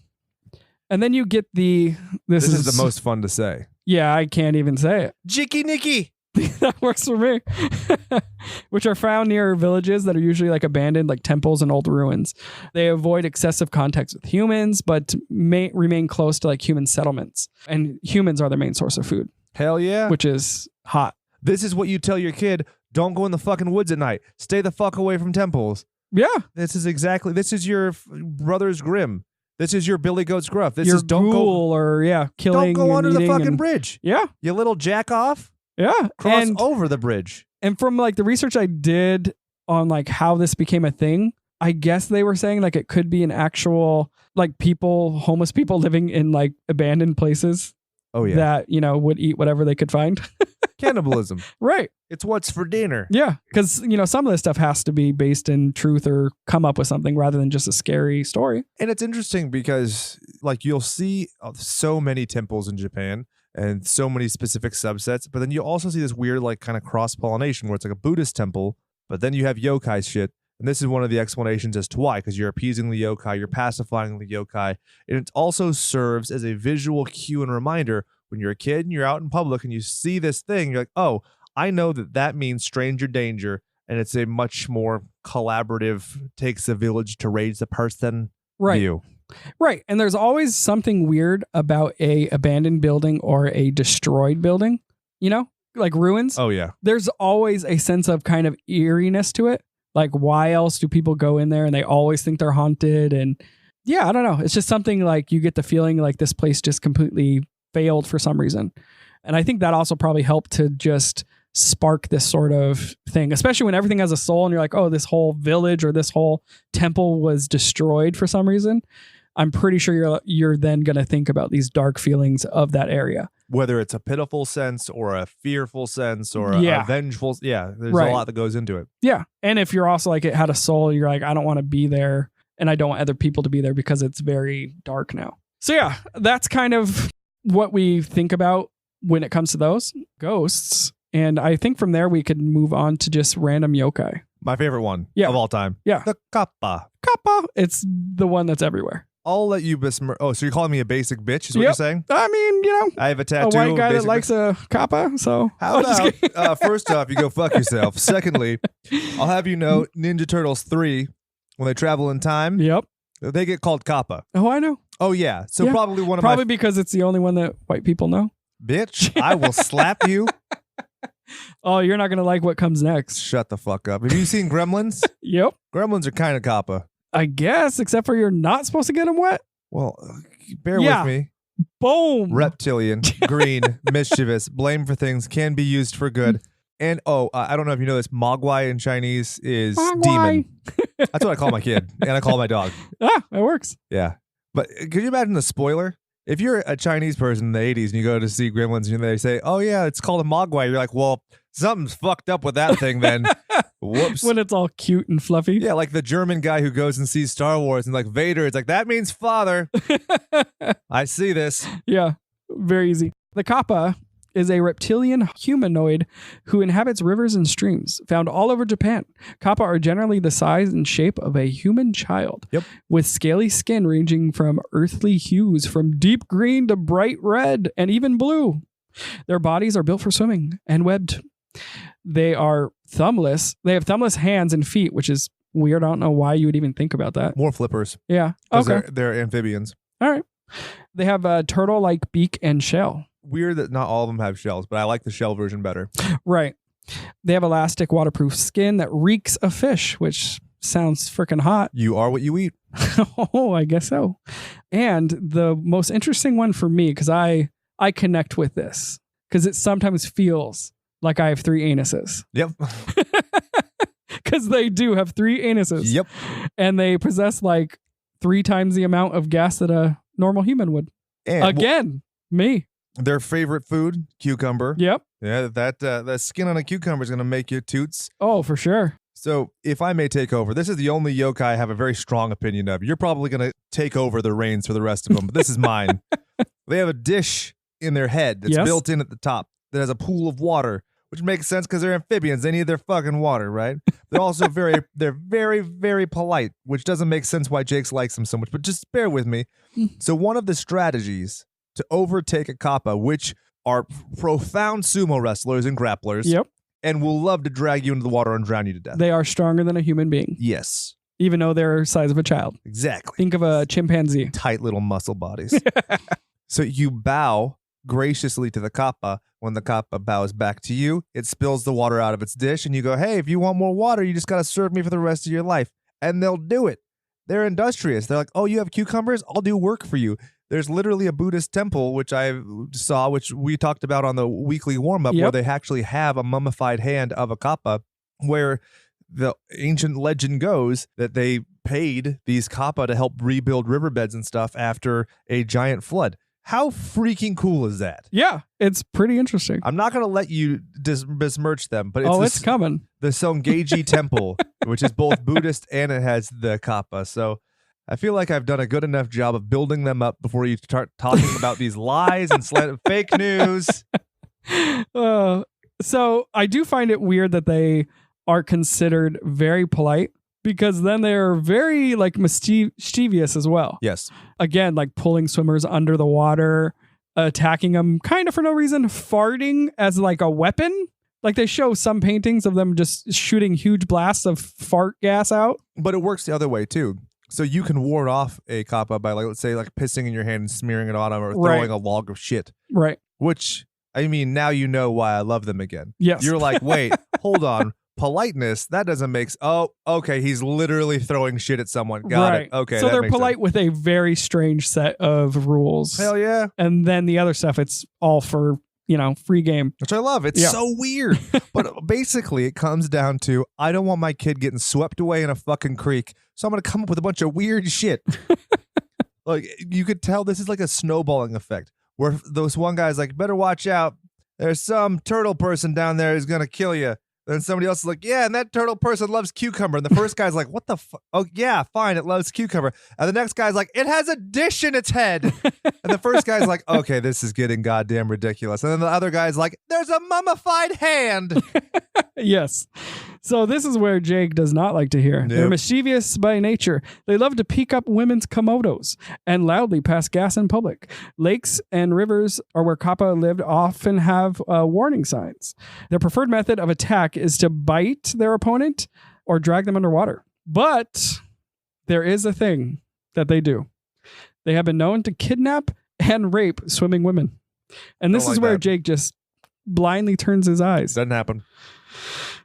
And then you get this is the most fun to say. Yeah, I can't even say it. Jicky Nicky. That works for me. Which are found near villages that are usually like abandoned, like temples and old ruins. They avoid excessive contacts with humans, but may remain close to like human settlements. And humans are their main source of food. Hell yeah. Which is hot. This is what you tell your kid. Don't go in the fucking woods at night. Stay the fuck away from temples. Yeah. This is your Brothers Grimm. This is your Billy Goat's Gruff. This your is don't ghoul go or killing. Don't go under the fucking and, bridge. Yeah. You little jack off. Yeah. Cross over the bridge. And from like the research I did on like how this became a thing, I guess they were saying like it could be an actual like homeless people living in like abandoned places. Oh yeah. That, would eat whatever they could find. Cannibalism. Right. It's what's for dinner. Yeah. Because, some of this stuff has to be based in truth or come up with something rather than just a scary story. And it's interesting because like you'll see so many temples in Japan and so many specific subsets, but then you also see this weird like kind of cross-pollination where it's like a Buddhist temple, but then you have yokai shit. And this is one of the explanations as to why, because you're appeasing the yokai, you're pacifying the yokai. And it also serves as a visual cue and reminder when you're a kid and you're out in public and you see this thing, you're like, oh, I know that means stranger danger. And it's a much more collaborative, takes a village to raise the person view. Right. And there's always something weird about a abandoned building or a destroyed building, like ruins. Oh, yeah. There's always a sense of kind of eeriness to it. Like, why else do people go in there and they always think they're haunted? And yeah, I don't know. It's just something like you get the feeling like this place just completely failed for some reason. And I think that also probably helped to just spark this sort of thing, especially when everything has a soul and you're like, oh, this whole village or this whole temple was destroyed for some reason. I'm pretty sure you're then going to think about these dark feelings of that area. Whether it's a pitiful sense or a fearful sense or a vengeful. Yeah, there's a lot that goes into it. Yeah. And if you're also like, it had a soul, you're like, I don't want to be there and I don't want other people to be there because it's very dark now. So yeah, that's kind of what we think about when it comes to those ghosts. And I think from there we could move on to just random yokai. My favorite one of all time. Yeah. The kappa. Kappa. It's the one that's everywhere. I'll let you besmirch. Oh, so you're calling me a basic bitch is what you're saying? I mean, I have a tattoo. A white guy that likes a kappa, so. How about, first off, you go fuck yourself. Secondly, I'll have you know, Ninja Turtles 3, when they travel in time, they get called kappa. Oh, I know. Oh, yeah. So probably one of Probably because it's the only one that white people know. Bitch, I will slap you. Oh, you're not going to like what comes next. Shut the fuck up. Have you seen Gremlins? Yep. Gremlins are kind of kappa. I guess, except for you're not supposed to get them wet. Well, bear with me. Boom. Reptilian, green, mischievous, blame for things, can be used for good. And, I don't know if you know this, Mogwai in Chinese is demon. That's what I call my kid. And I call my dog. Ah, it works. Yeah. But could you imagine the spoiler? If you're a Chinese person in the 80s and you go to see Gremlins and they say, oh, yeah, it's called a Mogwai. You're like, well, something's fucked up with that thing then. Whoops. When it's all cute and fluffy. Yeah, like the German guy who goes and sees Star Wars and like Vader, it's like, that means father. I see this. Yeah, very easy. The kappa is a reptilian humanoid who inhabits rivers and streams found all over Japan. Kappa are generally the size and shape of a human child, with scaly skin ranging from earthly hues from deep green to bright red and even blue. Their bodies are built for swimming and webbed. They are thumbless. They have thumbless hands and feet, which is weird. I don't know why you would even think about that. More flippers. Yeah. Okay. They're amphibians. All right. They have a turtle-like beak and shell. Weird that not all of them have shells, but I like the shell version better. Right. They have elastic, waterproof skin that reeks of fish, which sounds freaking hot. You are what you eat. Oh, I guess so. And the most interesting one for me, because I connect with this, because it sometimes feels like I have 3 anuses. Yep. Because they do have 3 anuses. Yep. And they possess like 3 times the amount of gas that a normal human would. And Again, me. Their favorite food, cucumber. Yep. Yeah, that skin on a cucumber is going to make you toots. Oh, for sure. So if I may take over, this is the only yokai I have a very strong opinion of. You're probably going to take over the reins for the rest of them, but this is mine. They have a dish in their head that's built in at the top that has a pool of water, which makes sense because they're amphibians. They need their fucking water, right? They're also they're very, very polite, which doesn't make sense why Jake's likes them so much, but just bear with me. So one of the strategies to overtake a kappa, which are profound sumo wrestlers and grapplers, and will love to drag you into the water and drown you to death. They are stronger than a human being. Yes. Even though they're the size of a child. Exactly. Think of a chimpanzee. Tight little muscle bodies. So you bow graciously to the kappa. When the kappa bows back to you, it spills the water out of its dish, and you go, hey, if you want more water, you just got to serve me for the rest of your life. And they'll do it. They're industrious. They're like, oh, you have cucumbers? I'll do work for you. There's literally a Buddhist temple, which I saw, which we talked about on the weekly warm-up, where they actually have a mummified hand of a kappa, where the ancient legend goes that they paid these kappa to help rebuild riverbeds and stuff after a giant flood. How freaking cool is that? Yeah, it's pretty interesting. I'm not going to let you besmirch them, but it's coming. The Songeji Temple, which is both Buddhist and it has the kappa. So I feel like I've done a good enough job of building them up before you start talking about these lies and fake news. So I do find it weird that they are considered very polite, because then they're very like mischievous as well. Yes. Again, like pulling swimmers under the water, attacking them kind of for no reason, farting as like a weapon. Like they show some paintings of them just shooting huge blasts of fart gas out. But it works the other way too. So you can ward off a kappa by, like, let's say, like pissing in your hand and smearing it on them, or throwing a log of shit. Right. Which, I mean, now you know why I love them again. Yes. You're like, wait, hold on. Politeness, that doesn't make oh, okay, he's literally throwing shit at someone. Got it. Okay. So they're polite with a very strange set of rules. Hell yeah. And then the other stuff, it's all for, free game. Which I love. It's so weird. But basically, it comes down to, I don't want my kid getting swept away in a fucking creek, so I'm going to come up with a bunch of weird shit. Like, you could tell this is like a snowballing effect, where those one guy's like, better watch out. There's some turtle person down there who's going to kill you. Then somebody else is like, yeah, and that turtle person loves cucumber. And the first guy's like, what the fuck? Oh, yeah, fine, it loves cucumber. And the next guy's like, it has a dish in its head. And the first guy's like, okay, this is getting goddamn ridiculous. And then the other guy's like, there's a mummified hand. Yes. So this is where Jake does not like to hear. Nope. They're mischievous by nature. They love to peek up women's komodos and loudly pass gas in public. Lakes and rivers are where kappa lived often have warning signs. Their preferred method of attack is to bite their opponent or drag them underwater. But there is a thing that they do. They have been known to kidnap and rape swimming women. And this is where Jake just blindly turns his eyes. Doesn't happen.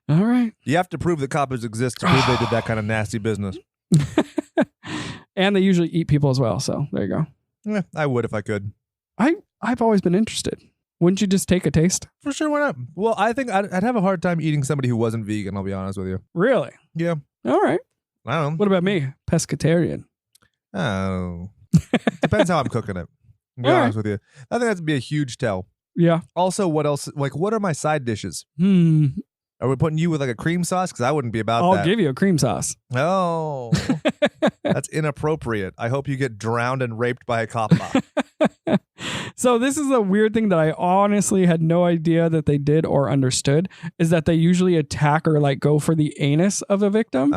All right. You have to prove that kappas exist to prove they did that kind of nasty business. And they usually eat people as well. So there you go. Yeah, I would if I could. I've always been interested. Wouldn't you just take a taste? For sure, why not? Well, I think I'd have a hard time eating somebody who wasn't vegan, I'll be honest with you. Really? Yeah. All right. I don't know. What about me? Pescatarian. Oh. Depends how I'm cooking it. To be honest with you. I think that'd be a huge tell. Yeah. Also, what else? Like, what are my side dishes? Are we putting you with like a cream sauce? Because I wouldn't be about I'll that. give you a cream sauce. Oh, that's inappropriate. I hope you get drowned and raped by a kappa. So this is a weird thing that I honestly had no idea that they did or understood, is that they usually attack or like go for the anus of a victim,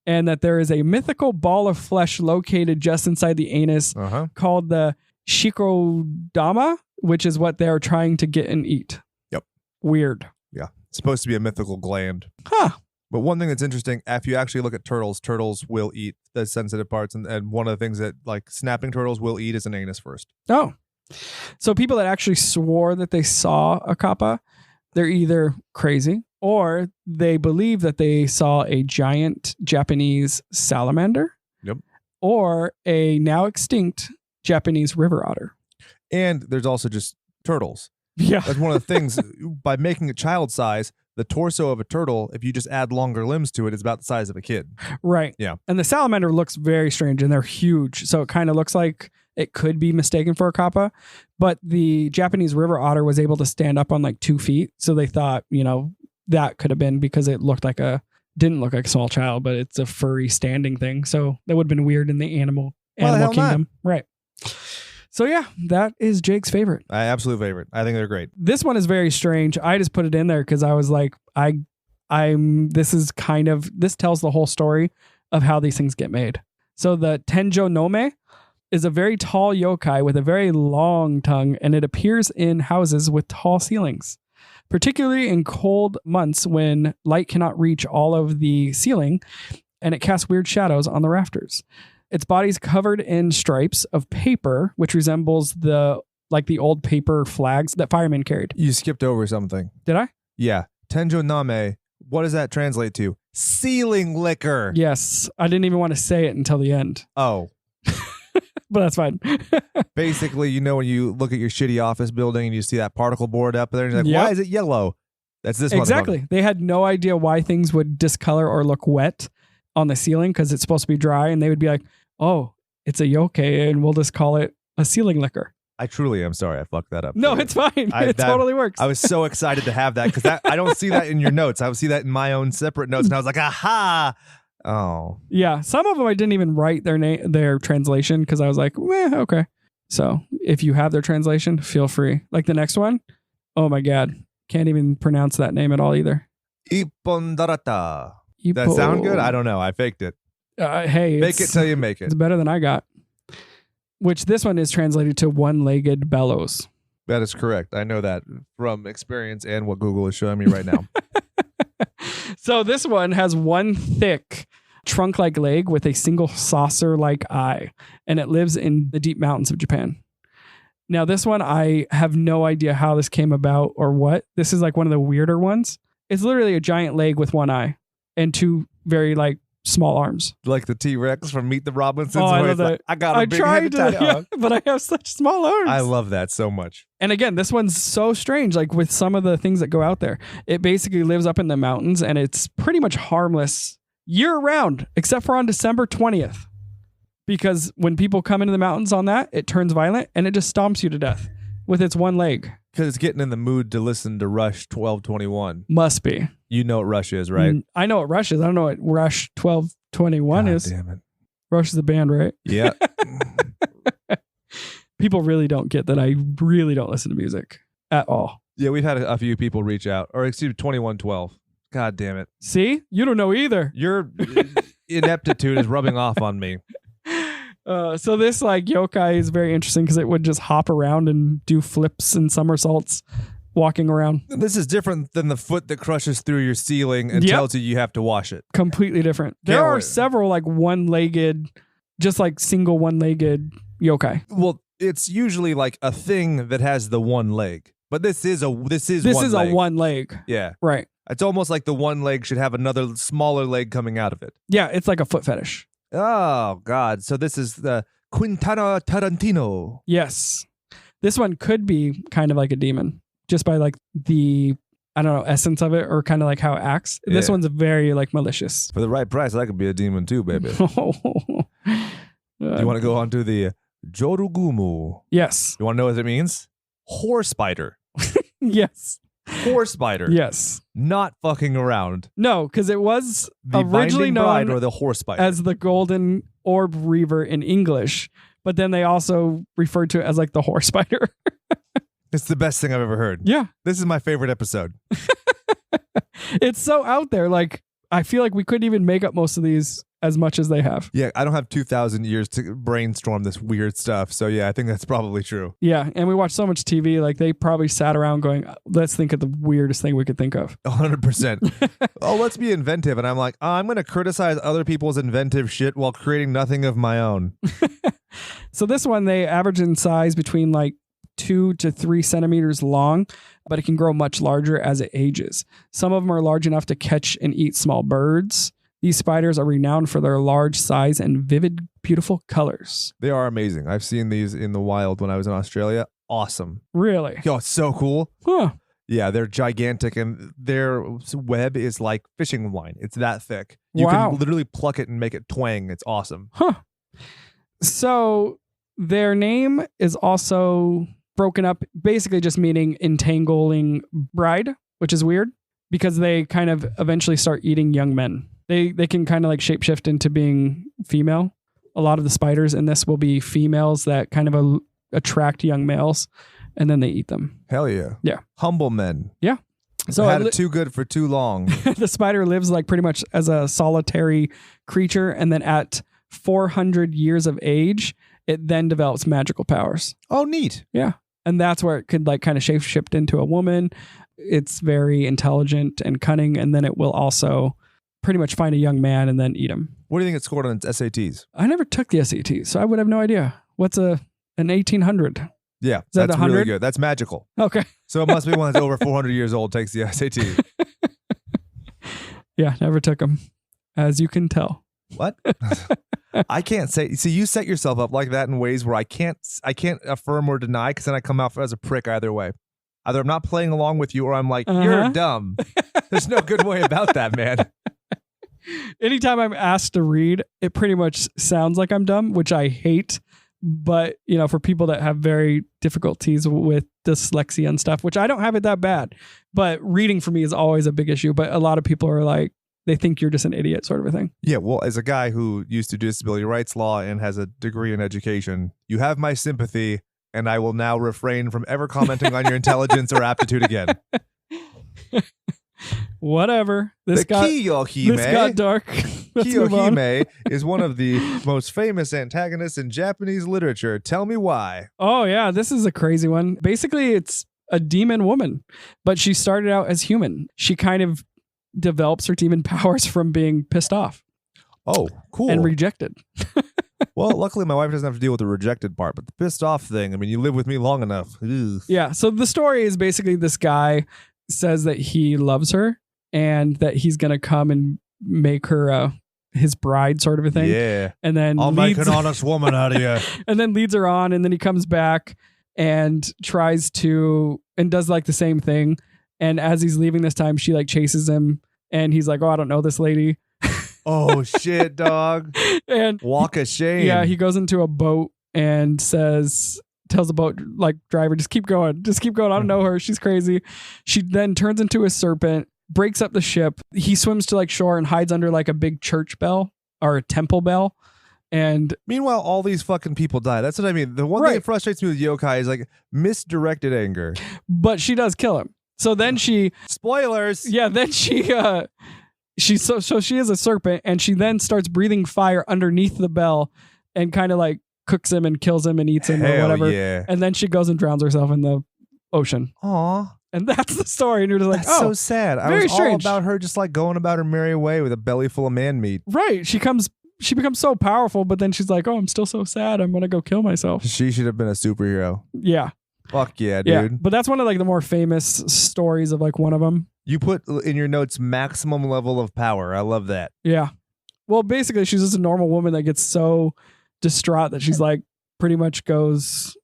and that there is a mythical ball of flesh located just inside the anus called the shikodama, which is what they're trying to get and eat. Yep. Weird. Yeah. It's supposed to be a mythical gland. Huh. But one thing that's interesting, if you actually look at turtles will eat the sensitive parts. And one of the things that like snapping turtles will eat is an anus first. Oh. So people that actually swore that they saw a kappa, they're either crazy or they believe that they saw a giant Japanese salamander. Yep. Or a now extinct Japanese river otter. And there's also just turtles. Yeah. That's one of the things, by making it child size, the torso of a turtle, if you just add longer limbs to it, is about the size of a kid. Right. Yeah. And the salamander looks very strange and they're huge. So it kind of looks like it could be mistaken for a kappa. But the Japanese river otter was able to stand up on like 2 feet. So they thought, that could have been because it didn't look like a small child, but it's a furry standing thing. So that would have been weird in the animal kingdom. Not? Right. So yeah, that is Jake's favorite. My absolute favorite. I think they're great. This one is very strange. I just put it in there because I was like, this tells the whole story of how these things get made. So the tenjo nome is a very tall yokai with a very long tongue, and it appears in houses with tall ceilings, particularly in cold months when light cannot reach all of the ceiling, and it casts weird shadows on the rafters. Its body is covered in stripes of paper, which resembles the old paper flags that firemen carried. You skipped over something. Did I? Yeah. Tenjo name. What does that translate to? Ceiling liquor. Yes. I didn't even want to say it until the end. Oh. But that's fine. Basically, when you look at your shitty office building and you see that particle board up there, and you're like, why is it yellow? That's this one. Exactly. They had no idea why things would discolor or look wet on the ceiling because it's supposed to be dry, and they would be like, oh, it's a yokai, and we'll just call it a ceiling liquor. I truly am sorry I fucked that up. No, it's fine. It totally works. I was so excited to have that because I don't see that in your notes. I would see that in my own separate notes, and I was like, aha. Oh. Yeah, some of them I didn't even write their translation because I was like, okay. So if you have their translation, feel free. Like the next one, oh my God, can't even pronounce that name at all either. Ippondarata. That sound good? I don't know. I faked it. Hey, make it till you make it. It's better than I got. Which this one is translated to one-legged bellows. That is correct. I know that from experience and what Google is showing me right now. So this one has one thick trunk-like leg with a single saucer-like eye, and it lives in the deep mountains of Japan. Now this one, I have no idea how this came about or what. This is like one of the weirder ones. It's literally a giant leg with one eye and two very small arms. Like the T-Rex from Meet the Robinsons. Oh, I love that. I got a big head but I have such small arms. I love that so much. And again, this one's so strange, with some of the things that go out there. It basically lives up in the mountains, and it's pretty much harmless year-round, except for on December 20th. Because when people come into the mountains on that, it turns violent, and it just stomps you to death with its one leg. Because it's getting in the mood to listen to Rush 1221. Must be. You know what Rush is, right? I know what Rush is. I don't know what Rush 1221 is. Damn it. Rush is the band, right? Yeah. People really don't get that I really don't listen to music at all. Yeah, we've had a few people reach out. Or excuse me, 2112. God damn it. See? You don't know either. Your ineptitude is rubbing off on me. So this yokai is very interesting because it would just hop around and do flips and somersaults walking around. This is different than the foot that crushes through your ceiling and tells you have to wash it. Completely different. There are several one-legged, just single one-legged yokai. Well, it's usually a thing that has the one leg. But this is a one leg. Yeah. Right. It's almost like the one leg should have another smaller leg coming out of it. Yeah, it's like a foot fetish. Oh, God. So this is the Quintana Tarantino. Yes. This one could be kind of like a demon, just by the, I don't know, essence of it or kind of how it acts. Yeah. This one's very malicious. For the right price, I could be a demon too, baby. Do you want to go on to the Jorugumu? Yes. You want to know what it means? Horse spider. Yes. Horse spider. Yes. Not fucking around. No, because it was The originally binding bride known or the horse spider. as the golden orb reaver in English, but then they also referred to it as like the horse spider. It's the best thing I've ever heard. Yeah. This is my favorite episode. It's so out there. Like, I feel like we couldn't even make up most of these as much as they have. Yeah, I don't have 2,000 years to brainstorm this weird stuff. So yeah, I think that's probably true. Yeah, and we watch so much TV, like they probably sat around going, let's think of the weirdest thing we could think of. 100%. Oh, let's be inventive. And I'm like, I'm going to criticize other people's inventive shit while creating nothing of my own. So this one, they average in size between like 2 to 3 centimeters long, but it can grow much larger as it ages. Some of them are large enough to catch and eat small birds. These spiders are renowned for their large size and vivid, beautiful colors. They are amazing. I've seen these in the wild when I was in Australia. Awesome. Really? Yo, it's so cool. Huh. Yeah, they're gigantic and their web is like fishing line. It's that thick. You Wow. can literally pluck it and make it twang. It's awesome. Huh. So their name is also broken up, basically just meaning entangling bride, which is weird because they kind of eventually start eating young men. They can kind of like shapeshift into being female. A lot of the spiders in this will be females that kind of attract young males, and then they eat them. Hell yeah. Yeah. Humble men. Yeah. So had it too good for too long. the spider lives like pretty much as a solitary creature, and then at 400 years of age, it then develops magical powers. Oh, neat. Yeah. And that's where it could like kind of shapeshift into a woman. It's very intelligent and cunning, and then it will also pretty much find a young man and then eat him. What do you think it scored on its SATs? I never took the SAT, so I would have no idea. What's an 1800? Yeah, that that's 100? really good. That's magical. Okay. So it must be one that's over 400 years old takes the SAT. Yeah, never took them, as you can tell. What? I can't say. See, you set yourself up like that in ways where I can't affirm or deny because then I come out as a prick either way. Either I'm not playing along with you or I'm like, you're dumb. There's no good way about that, man. Anytime I'm asked to read, it pretty much sounds like I'm dumb, which I hate. But, you know, for people that have very difficulties with dyslexia and stuff, which I don't have it that bad, but reading for me is always a big issue. But a lot of people are like, they think you're just an idiot sort of a thing. Yeah, well, as a guy who used to do disability rights law and has a degree in education, you have my sympathy, and I will now refrain from ever commenting on your intelligence or aptitude again. Whatever. This got dark. Let's move on. Kiyohime is one of the most famous antagonists in Japanese literature. Tell me why. Oh, yeah. This is a crazy one. Basically, it's a demon woman, but she started out as human. She kind of develops her demon powers from being pissed off. Oh, cool. And rejected. Well, luckily my wife doesn't have to deal with the rejected part, but the pissed off thing, I mean, you live with me long enough. Ugh. Yeah. So the story is basically this guy says that he loves her and that he's going to come and make her his bride sort of a thing. Yeah. And then I'll make an honest woman out of you. And then leads her on, and then he comes back and tries to, and does like the same thing. And as he's leaving this time, she like chases him and he's like, oh, I don't know this lady. Oh shit, dog. And walk of shame. Yeah, he goes into a boat and tells the boat like driver, just keep going. I don't know her. She's crazy. She then turns into a serpent, breaks up the ship. He swims to like shore and hides under like a big church bell or a temple bell. And meanwhile, all these fucking people die. That's what I mean. The one thing that frustrates me with Yokai is like misdirected anger. But she does kill him. So then she spoilers. Yeah, then she she is a serpent, and she then starts breathing fire underneath the bell and kind of like cooks him and kills him and eats him or whatever. Yeah. And then she goes and drowns herself in the ocean. Aw. And that's the story. And you're just like, that's so sad. I was strange. all about her just like going about her merry way with a belly full of man meat. Right. She becomes so powerful, but then she's like, oh, I'm still so sad. I'm going to go kill myself. She should have been a superhero. Yeah. Fuck yeah, dude. Yeah, but that's one of like the more famous stories of like one of them. You put in your notes maximum level of power. I love that. Yeah. Well, basically, she's just a normal woman that gets so distraught that she's like pretty much goes,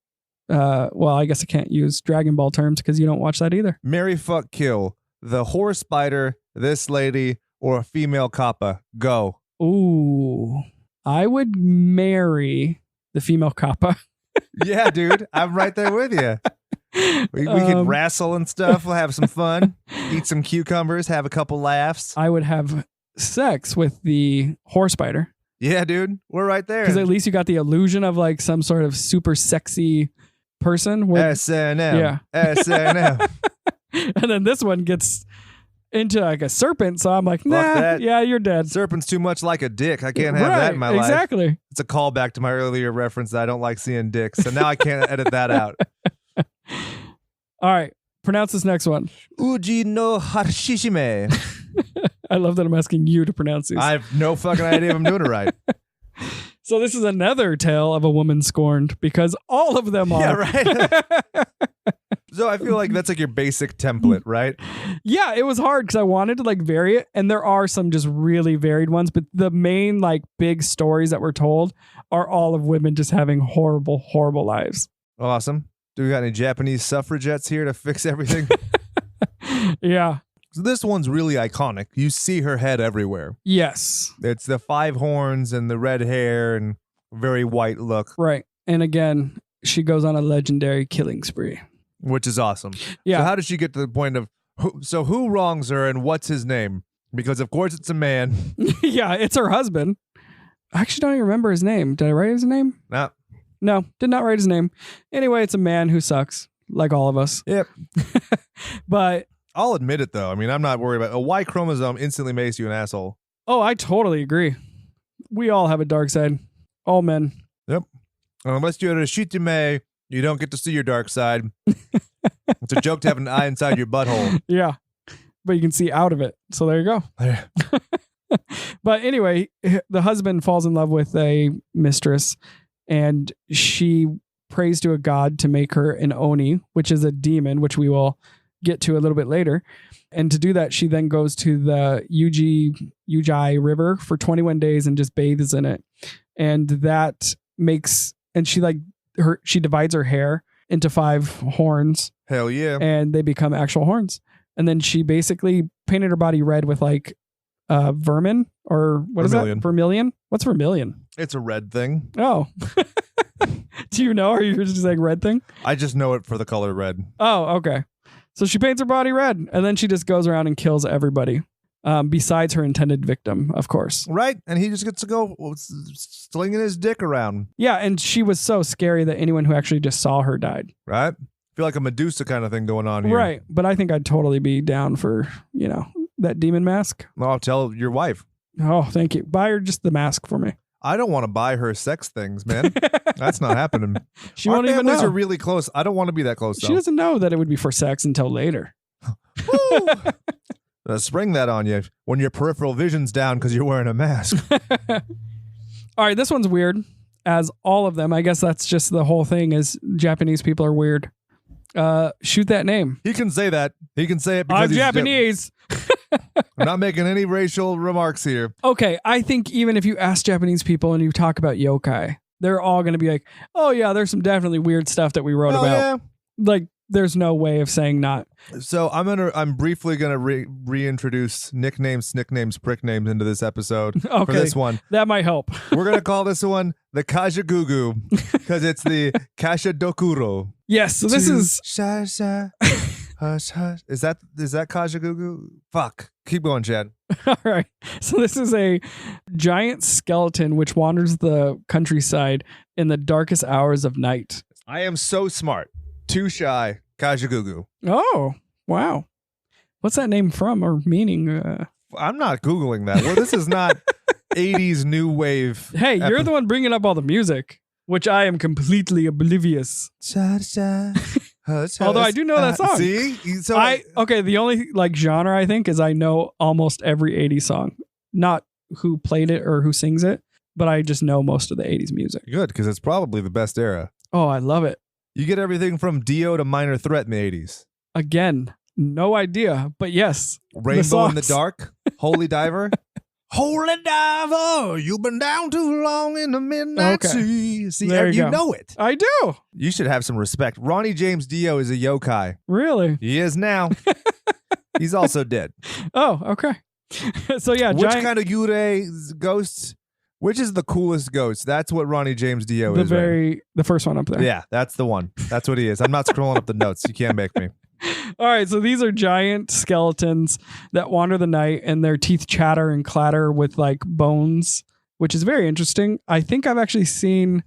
well, I guess I can't use Dragon Ball terms because you don't watch that either. Marry, fuck, kill. The horse spider, this lady, or a female kappa. Go. Ooh. I would marry the female kappa. Yeah, dude. I'm right there with you. We could wrestle and stuff. We'll have some fun. Eat some cucumbers. Have a couple laughs. I would have sex with the horse spider. Yeah, dude. We're right there. Because at least you got the illusion of like some sort of super sexy person. S&M. Yeah. S&M. And then this one gets into like a serpent. So I'm like, nah, yeah, you're dead. Serpent's too much like a dick. I can't have that in my life. Exactly. It's a callback to my earlier reference that I don't like seeing dicks. So now I can't edit that out. All right. Pronounce this next one. Uji no Harshishime. I love that I'm asking you to pronounce these. I have no fucking idea if I'm doing it right. So this is another tale of a woman scorned because all of them are. Yeah, right. So I feel like that's like your basic template, right? Yeah, it was hard because I wanted to like vary it. And there are some just really varied ones. But the main like big stories that were told are all of women just having horrible, horrible lives. Awesome. Do we got any Japanese suffragettes here to fix everything? Yeah. So this one's really iconic. You see her head everywhere. Yes. It's the 5 horns and the red hair and very white look. Right. And again, she goes on a legendary killing spree. Which is awesome. Yeah. So how did she get to the point of, who wrongs her and what's his name? Because of course it's a man. Yeah, it's her husband. I actually don't even remember his name. Did I write his name? No, did not write his name. Anyway, it's a man who sucks, like all of us. Yep. But I'll admit it, though. I mean, I'm not worried about a Y chromosome instantly makes you an asshole. Oh, I totally agree. We all have a dark side. All men. Yep. Unless you're a Shirime, you don't get to see your dark side. It's a joke to have an eye inside your butthole. Yeah. But you can see out of it. So there you go. But anyway, the husband falls in love with a mistress. And she prays to a god to make her an oni, which is a demon, which we will get to a little bit later. And to do that, she then goes to the Yōkai river for 21 days and just bathes in it. And that makes, and she she divides her hair into 5 horns. Hell yeah. And they become actual horns. And then she basically painted her body red with like vermin or what Vermilion. is that? Vermilion? What's vermilion? It's a red thing. Oh. Do you know? Or you're just saying red thing? I just know it for the color red. Oh, okay. So she paints her body red and then she just goes around and kills everybody. Besides her intended victim, of course. Right. And he just gets to go slinging his dick around. Yeah. And she was so scary that anyone who actually just saw her died. Right. Feel like a Medusa kind of thing going on here. Right. But I think I'd totally be down for, that demon mask. Well, I'll tell your wife. Oh, thank you. Buy her just the mask for me. I don't want to buy her sex things, man. That's not happening. She won't even know. Our families are really close. I don't want to be that close, though. She doesn't know that it would be for sex until later. Spring that on you when your peripheral vision's down because you're wearing a mask. All right, this one's weird, as all of them. I guess that's just the whole thing is Japanese people are weird. Shoot that name. He can say that. He can say it because I'm he's Japanese. I'm not making any racial remarks here. Okay, I think even if you ask Japanese people and you talk about yokai, they're all going to be like, oh yeah, there's some definitely weird stuff that we wrote about. Yeah. Like, there's no way of saying not. So I'm briefly gonna reintroduce nicknames, prick names into this episode for this one. That might help. We're gonna call this one the Kajagugu because it's the Kashadokuro. Yes, so this is hush hush. Is that Kajagugu? Fuck. Keep going, Chad. All right. So this is a giant skeleton which wanders the countryside in the darkest hours of night. I am so smart. Too shy. Kajagugu. Oh, wow. What's that name from or meaning? I'm not Googling that. Well, this is not 80s new wave. Hey, you're the one bringing up all the music, which I am completely oblivious. Although I do know that song. See? So okay, the only genre I think is I know almost every 80s song. Not who played it or who sings it, but I just know most of the 80s music. Good, because it's probably the best era. Oh, I love it. You get everything from Dio to Minor Threat in the 80s. Again, no idea, but yes. Rainbow in the Dark, Holy Diver. Holy Diver, you've been down too long in the midnight sea. See, you know it. I do. You should have some respect. Ronnie James Dio is a yokai. Really? He is now. He's also dead. Oh, okay. So yeah, which kind of yūrei ghosts Which is the coolest ghost? That's what Ronnie James Dio is. The first one up there. Yeah, that's the one. That's what he is. I'm not scrolling up the notes. You can't make me. All right, so these are giant skeletons that wander the night, and their teeth chatter and clatter with like bones, which is very interesting. I think I've actually seen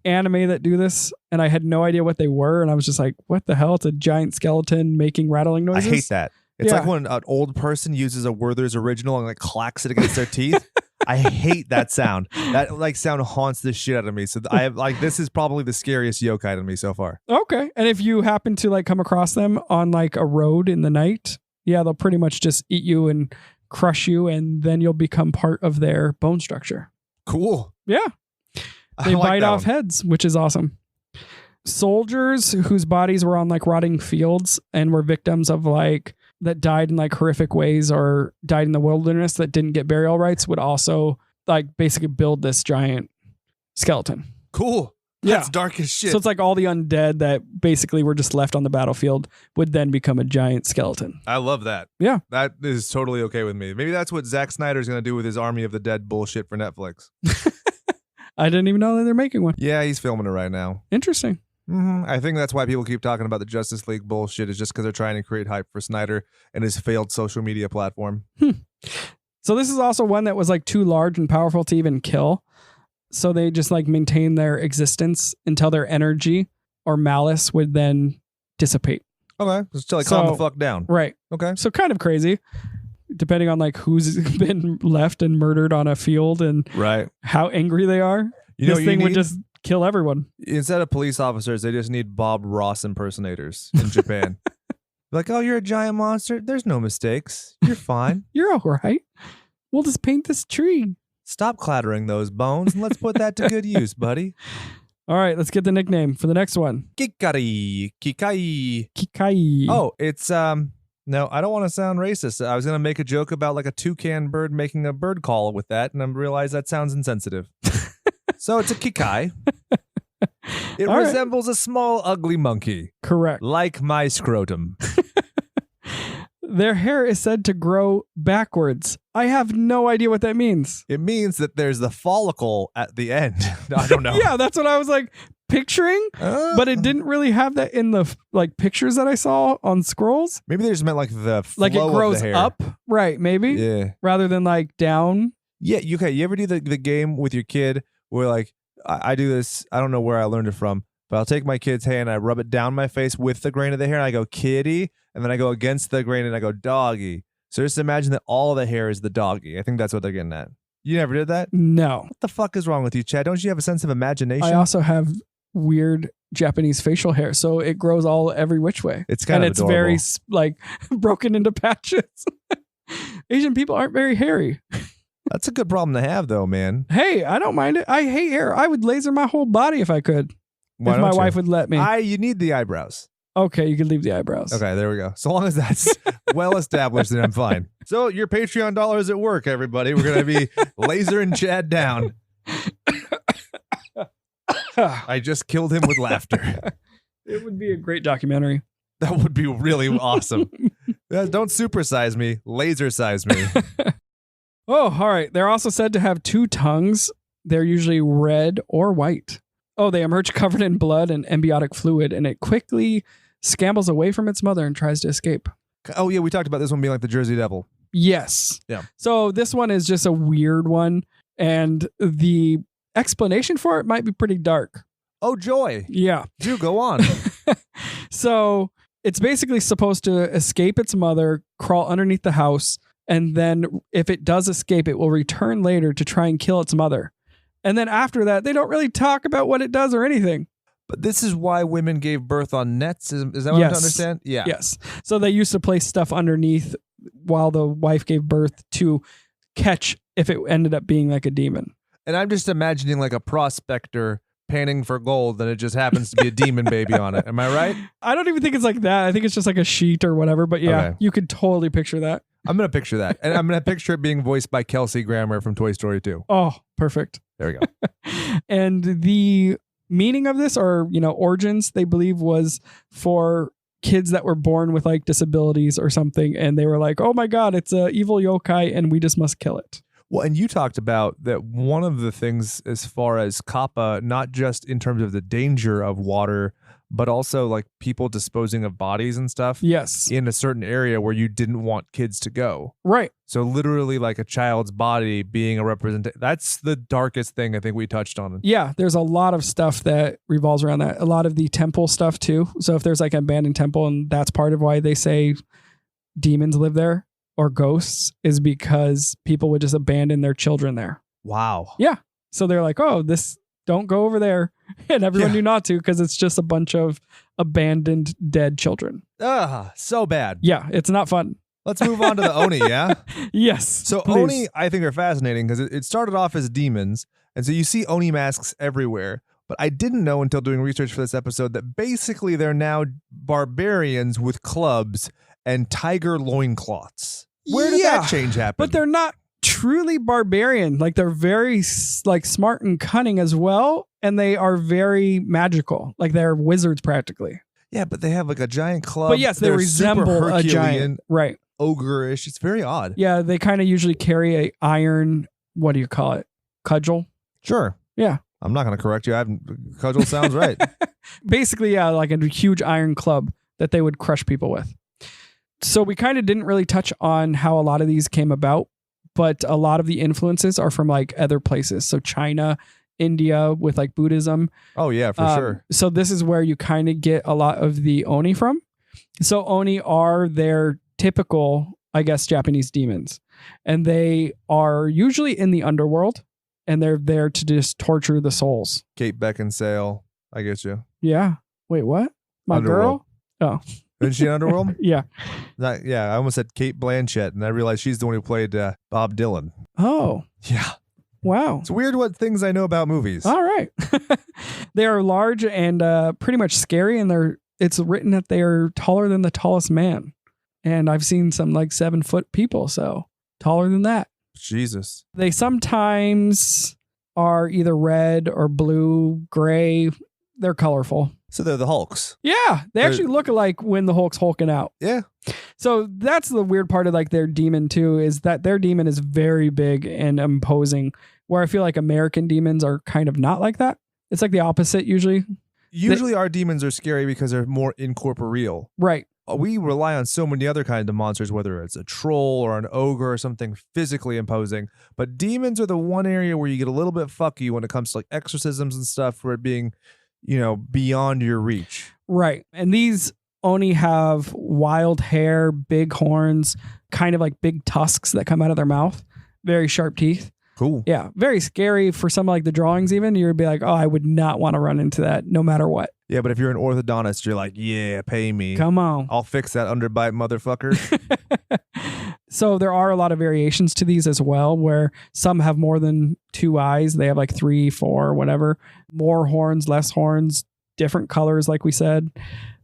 anime that do this, and I had no idea what they were, and I was just like, what the hell? It's a giant skeleton making rattling noises. I hate that. It's like when an old person uses a Werther's original and like clacks it against their teeth. I hate that sound. That like sound haunts the shit out of me. So I have like, this is probably the scariest yokai to me so far. Okay. And if you happen to like come across them on like a road in the night, yeah, they'll pretty much just eat you and crush you, and then you'll become part of their bone structure. Cool. Yeah. They bite off heads, which is awesome. Soldiers whose bodies were on like rotting fields and were victims of like that died in like horrific ways or died in the wilderness that didn't get burial rights would also like basically build this giant skeleton. Cool. That's dark as shit. So it's like all the undead that basically were just left on the battlefield would then become a giant skeleton. I love that. Yeah. That is totally okay with me. Maybe that's what Zack Snyder's going to do with his Army of the Dead bullshit for Netflix. I didn't even know that they're making one. Yeah, he's filming it right now. Interesting. Mm-hmm. I think that's why people keep talking about the Justice League bullshit, is just because they're trying to create hype for Snyder and his failed social media platform. So this is also one that was like too large and powerful to even kill. So they just like maintain their existence until their energy or malice would then dissipate. Okay. Just like calm the fuck down. Right. Okay. So kind of crazy, depending on like who's been left and murdered on a field and how angry they are. This thing would just kill everyone. Instead of police officers, they just need Bob Ross impersonators in Japan. Like, oh, you're a giant monster. There's no mistakes. You're fine. You're all right. We'll just paint this tree. Stop clattering those bones and let's put that to good use, buddy. All right, let's get the nickname for the next one. Kikai. Kikai. Oh, it's no, I don't want to sound racist. I was going to make a joke about like a toucan bird making a bird call with that, and I realized that sounds insensitive. So it's a kikai. It resembles a small, ugly monkey. Correct. Like my scrotum. Their hair is said to grow backwards. I have no idea what that means. It means that there's the follicle at the end. I don't know. Yeah, that's what I was like picturing, but it didn't really have that in the like pictures that I saw on scrolls. Maybe they just meant like the flow like it grows of the hair. up, right? Maybe, yeah, rather than like down. Yeah, okay. You ever do the game with your kid where like I do this? I don't know where I learned it from, but I'll take my kid's hand and I rub it down my face with the grain of the hair, and I go kitty, and then I go against the grain and I go doggy. So just imagine that all the hair is the doggy. I think that's what they're getting at. You never did that? No. What the fuck is wrong with you, Chad? Don't you have a sense of imagination? I also have weird Japanese facial hair, so it grows every which way. It's kind of adorable. Very like broken into patches. Asian people aren't very hairy. That's a good problem to have, though, man. Hey, I don't mind it. I hate hair. I would laser my whole body if I could. If my wife would let me. You need the eyebrows. Okay, you can leave the eyebrows. Okay, there we go. So long as that's well established, then I'm fine. So your Patreon dollars at work, everybody. We're going to be lasering Chad down. I just killed him with laughter. It would be a great documentary. That would be really awesome. Don't supersize me. Laser size me. Oh, all right. They're also said to have 2 tongues. They're usually red or white. Oh, they emerge covered in blood and embiotic fluid, and it quickly scambles away from its mother and tries to escape. Oh, yeah. We talked about this one being like the Jersey Devil. Yes. Yeah. So this one is just a weird one, and the explanation for it might be pretty dark. Oh, joy. Yeah. Do go on. So it's basically supposed to escape its mother, crawl underneath the house, and then if it does escape, it will return later to try and kill its mother. And then after that, they don't really talk about what it does or anything. But this is why women gave birth on nets? Is that what I'm to understand? Yeah. Yes. So they used to place stuff underneath while the wife gave birth to catch if it ended up being like a demon. And I'm just imagining like a prospector panning for gold, and it just happens to be a demon baby on it. Am I right? I don't even think it's like that. I think it's just like a sheet or whatever. But yeah, You could totally picture that. I'm going to picture that. And I'm going to picture it being voiced by Kelsey Grammer from Toy Story 2. Oh, perfect. There we go. And the meaning of this, or, origins, they believe was for kids that were born with like disabilities or something. And they were like, oh my God, it's a evil yokai and we just must kill it. Well, and you talked about that one of the things as far as kappa, not just in terms of the danger of water, but also like people disposing of bodies and stuff Yes. in a certain area where you didn't want kids to go. Right. So literally like a child's body being a representation. That's the darkest thing I think we touched on. Yeah, there's a lot of stuff that revolves around that. A lot of the temple stuff too. So if there's like an abandoned temple, and that's part of why they say demons live there or ghosts, is because people would just abandon their children there. Wow. Yeah. So they're like, oh, don't go over there. And everyone knew not to, because it's just a bunch of abandoned dead children. So bad. Yeah, it's not fun. Let's move on to the Oni, yeah? Yes. So please. Oni, I think, are fascinating because it started off as demons. And so you see Oni masks everywhere. But I didn't know until doing research for this episode that basically they're now barbarians with clubs and tiger loincloths. Where did that change happen? But they're not truly barbarian. Like, they're very like smart and cunning as well. And they are very magical. Like, they're wizards practically. Yeah, but they have like a giant club. But yes, they They're resemble super a giant. Right. Ogre-ish. It's very odd. Yeah, they kind of usually carry a iron, what do you call it? Cudgel? Sure. Yeah. I'm not going to correct you. Cudgel sounds right. Basically, yeah, like a huge iron club that they would crush people with. So we kind of didn't really touch on how a lot of these came about, but a lot of the influences are from like other places. So China, India with like Buddhism. Oh, yeah, for sure. So this is where you kind of get a lot of the Oni from. So Oni are their typical, I guess, Japanese demons. And they are usually in the underworld. And they're there to just torture the souls. Kate Beckinsale. I get you. Yeah. Wait, what? My Underworld. girl? Oh. Isn't she in Underworld? Yeah. Yeah, I almost said Kate Blanchett, and I realized she's the one who played Bob Dylan. Oh. Yeah. Wow. It's weird what things I know about movies. All right. They are large and pretty much scary, and it's written that they are taller than the tallest man. And I've seen some like 7-foot people, so taller than that. Jesus. They sometimes are either red or blue, gray. They're colorful. So they're the Hulks. Yeah, they actually look alike when the Hulk's hulking out. Yeah. So that's the weird part of like their demon too, is that their demon is very big and imposing, where I feel like American demons are kind of not like that. It's like the opposite usually. Usually our demons are scary because they're more incorporeal. Right. We rely on so many other kinds of monsters, whether it's a troll or an ogre or something physically imposing. But demons are the one area where you get a little bit fucky when it comes to like exorcisms and stuff, for it being, beyond your reach. Right. And these Oni have wild hair, big horns, kind of like big tusks that come out of their mouth, very sharp teeth. Cool. Yeah. Very scary for some like the drawings even. You'd be like, oh, I would not want to run into that no matter what. Yeah, but if you're an orthodontist, you're like, yeah, pay me. Come on. I'll fix that underbite, motherfucker. So there are a lot of variations to these as well, where some have more than 2 eyes. They have like 3, 4, whatever. More horns, less horns, different colors, like we said,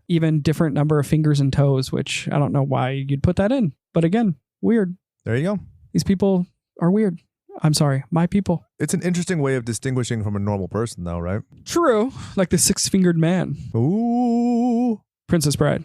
even different number of fingers and toes, which I don't know why you'd put that in. But again, weird. There you go. These people are weird. I'm sorry, my people. It's an interesting way of distinguishing from a normal person, though, right? True. Like the 6-fingered man. Ooh. Princess Bride.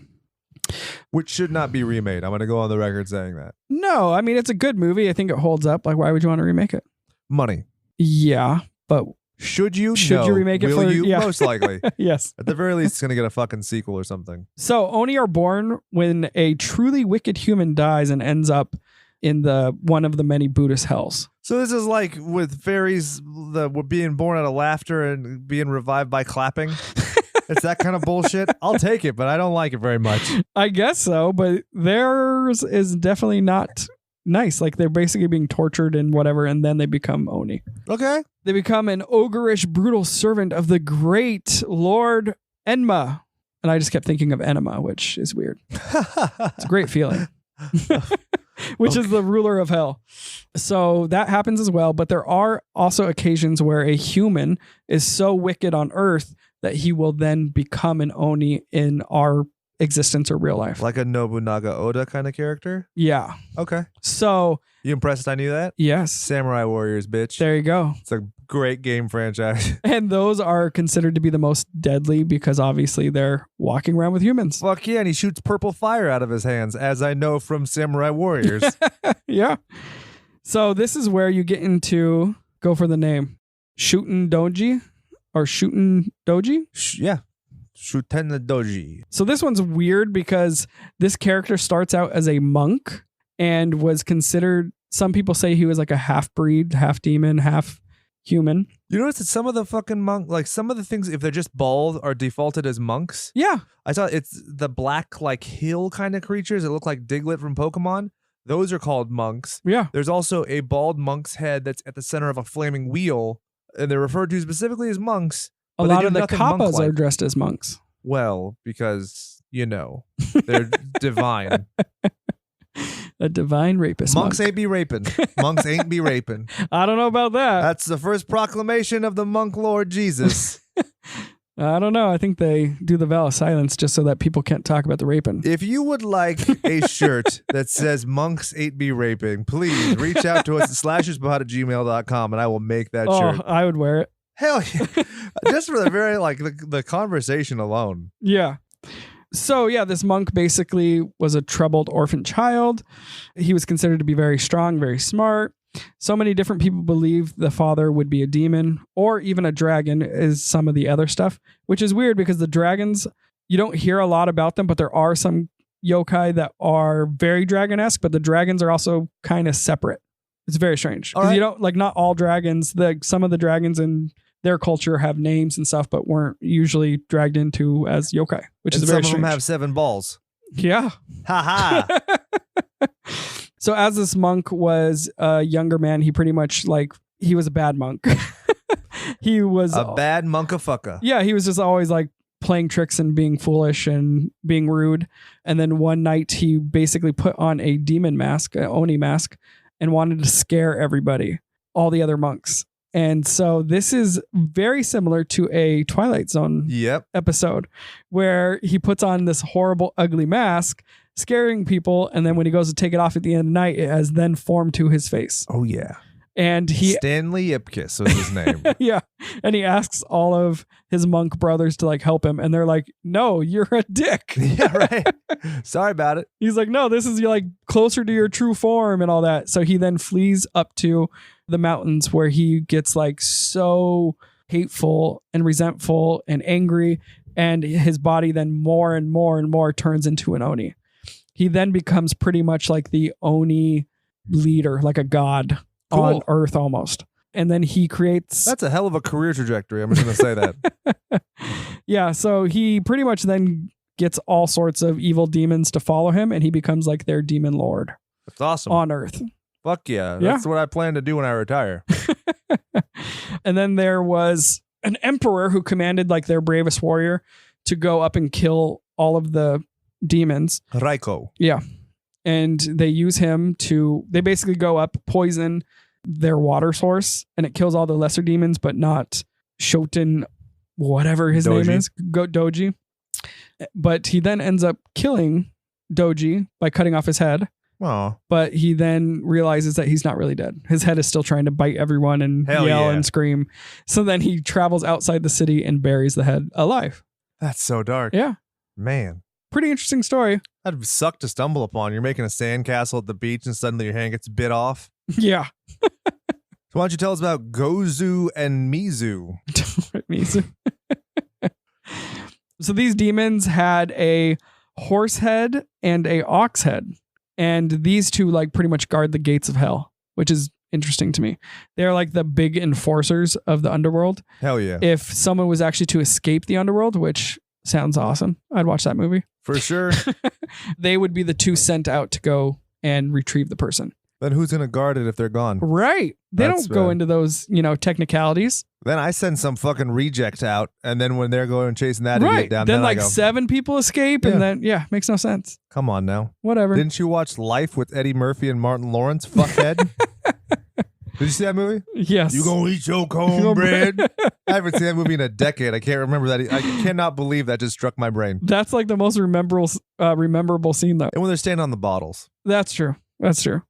Which should not be remade. I'm going to go on the record saying that. No, I mean, it's a good movie. I think it holds up. Like, why would you want to remake it? Money. Yeah, but should you? Should no. you remake it? Will you? Yeah. Most likely. Yes. At the very least, it's going to get a fucking sequel or something. So Oni are born when a truly wicked human dies and ends up in one of the many Buddhist hells. So this is like with fairies being born out of laughter and being revived by clapping. It's that kind of bullshit. I'll take it, but I don't like it very much. I guess so, but theirs is definitely not nice. Like, they're basically being tortured and whatever, and then they become Oni. Okay. They become an ogreish, brutal servant of the great Lord Enma. And I just kept thinking of enema, which is weird. It's a great feeling. Which is the ruler of hell. So that happens as well. But there are also occasions where a human is so wicked on Earth that he will then become an Oni in our existence or real life. Like a Nobunaga Oda kind of character? Yeah. Okay. So. You impressed I knew that? Yes. Samurai Warriors, bitch. There you go. It's a great game franchise. And those are considered to be the most deadly because obviously they're walking around with humans. Fuck yeah, and he shoots purple fire out of his hands, as I know from Samurai Warriors. Yeah. So this is where you get into, go for the name, Shuten Doji or Shuten Doji? Yeah. Shuten the Doji. So this one's weird because this character starts out as a monk and was considered, some people say he was like a half breed, half demon, half human. You notice that some of the fucking monk, like some of the things, if they're just bald, are defaulted as monks? Yeah. I saw it's the black, like hill kind of creatures that look like Diglett from Pokemon. Those are called monks. Yeah. There's also a bald monk's head that's at the center of a flaming wheel, and they're referred to specifically as monks. A lot of the kappas are dressed as monks. Well, because, you know, they're divine. A divine rapist. Monks monk. ain't be raping. Monks ain't be raping. I don't know about that. That's the first proclamation of the monk Lord Jesus. I don't know. I think they do the vow of silence just so that people can't talk about the raping. If you would like a shirt that says monks ain't be raping, please reach out to us at slasherspod@gmail.com and I will make that shirt. I would wear it. Hell yeah. Just for the very, like, the conversation alone. Yeah. So, yeah, this monk basically was a troubled orphan child. He was considered to be very strong, very smart. So many different people believe the father would be a demon or even a dragon is some of the other stuff, which is weird because the dragons, you don't hear a lot about them, but there are some yokai that are very dragon-esque, but the dragons are also kind of separate. It's very strange. Because you don't, like, not all dragons, some of the dragons in their culture have names and stuff, but weren't usually dragged into as yokai, which is very strange. Some of them have 7 balls. Yeah. Ha ha. So as this monk was a younger man, he pretty much he was a bad monk. He was a bad monka-fucka. Yeah, he was just always like playing tricks and being foolish and being rude. And then one night he basically put on a demon mask, an Oni mask, and wanted to scare everybody, all the other monks. And so this is very similar to a Twilight Zone episode where he puts on this horrible, ugly mask, scaring people. And then when he goes to take it off at the end of the night, it has then formed to his face. Oh, yeah. And Stanley Ipkiss was his name. Yeah. And he asks all of his monk brothers to help him. And they're like, no, you're a dick. Yeah, right. Sorry about it. He's like, no, this is closer to your true form and all that. So he then flees up to the mountains where he gets so hateful and resentful and angry. And his body then more and more and more turns into an Oni. He then becomes pretty much like the Oni leader, like a god. Cool. On Earth almost. And then he creates... That's a hell of a career trajectory. I'm just going to say that. Yeah. So he pretty much then gets all sorts of evil demons to follow him and he becomes like their demon lord. That's awesome. On Earth. Fuck yeah. That's what I plan to do when I retire. And then there was an emperor who commanded their bravest warrior to go up and kill all of the demons. Raiko. Yeah. And they use him they basically go up, poison their water source, and it kills all the lesser demons, but not Shoten, whatever his name is, Doji. But he then ends up killing Doji by cutting off his head. Oh. But he then realizes that he's not really dead. His head is still trying to bite everyone and yell and scream. So then he travels outside the city and buries the head alive. That's so dark. Yeah. Man. Pretty interesting story. That'd suck to stumble upon. You're making a sandcastle at the beach and suddenly your hand gets bit off. Yeah. So why don't you tell us about Gozu and Mizu? Mizu. So these demons had a horse head and a ox head. And these two pretty much guard the gates of hell, which is interesting to me. They're the big enforcers of the underworld. Hell yeah. If someone was actually to escape the underworld, which sounds awesome, I'd watch that movie. For sure. They would be the two sent out to go and retrieve the person. Then who's going to guard it if they're gone? Right. They don't go into those, technicalities. Then I send some fucking reject out, and then when they're going chasing that idiot down, then I go, 7 people escape, and then, makes no sense. Come on now. Whatever. Didn't you watch Life with Eddie Murphy and Martin Lawrence? Fuckhead. Did you see that movie? Yes. You gonna eat your cornbread? I haven't seen that movie in a decade. I can't remember that. I cannot believe that just struck my brain. That's the most rememberable scene, though. And when they're standing on the bottles. That's true. That's true.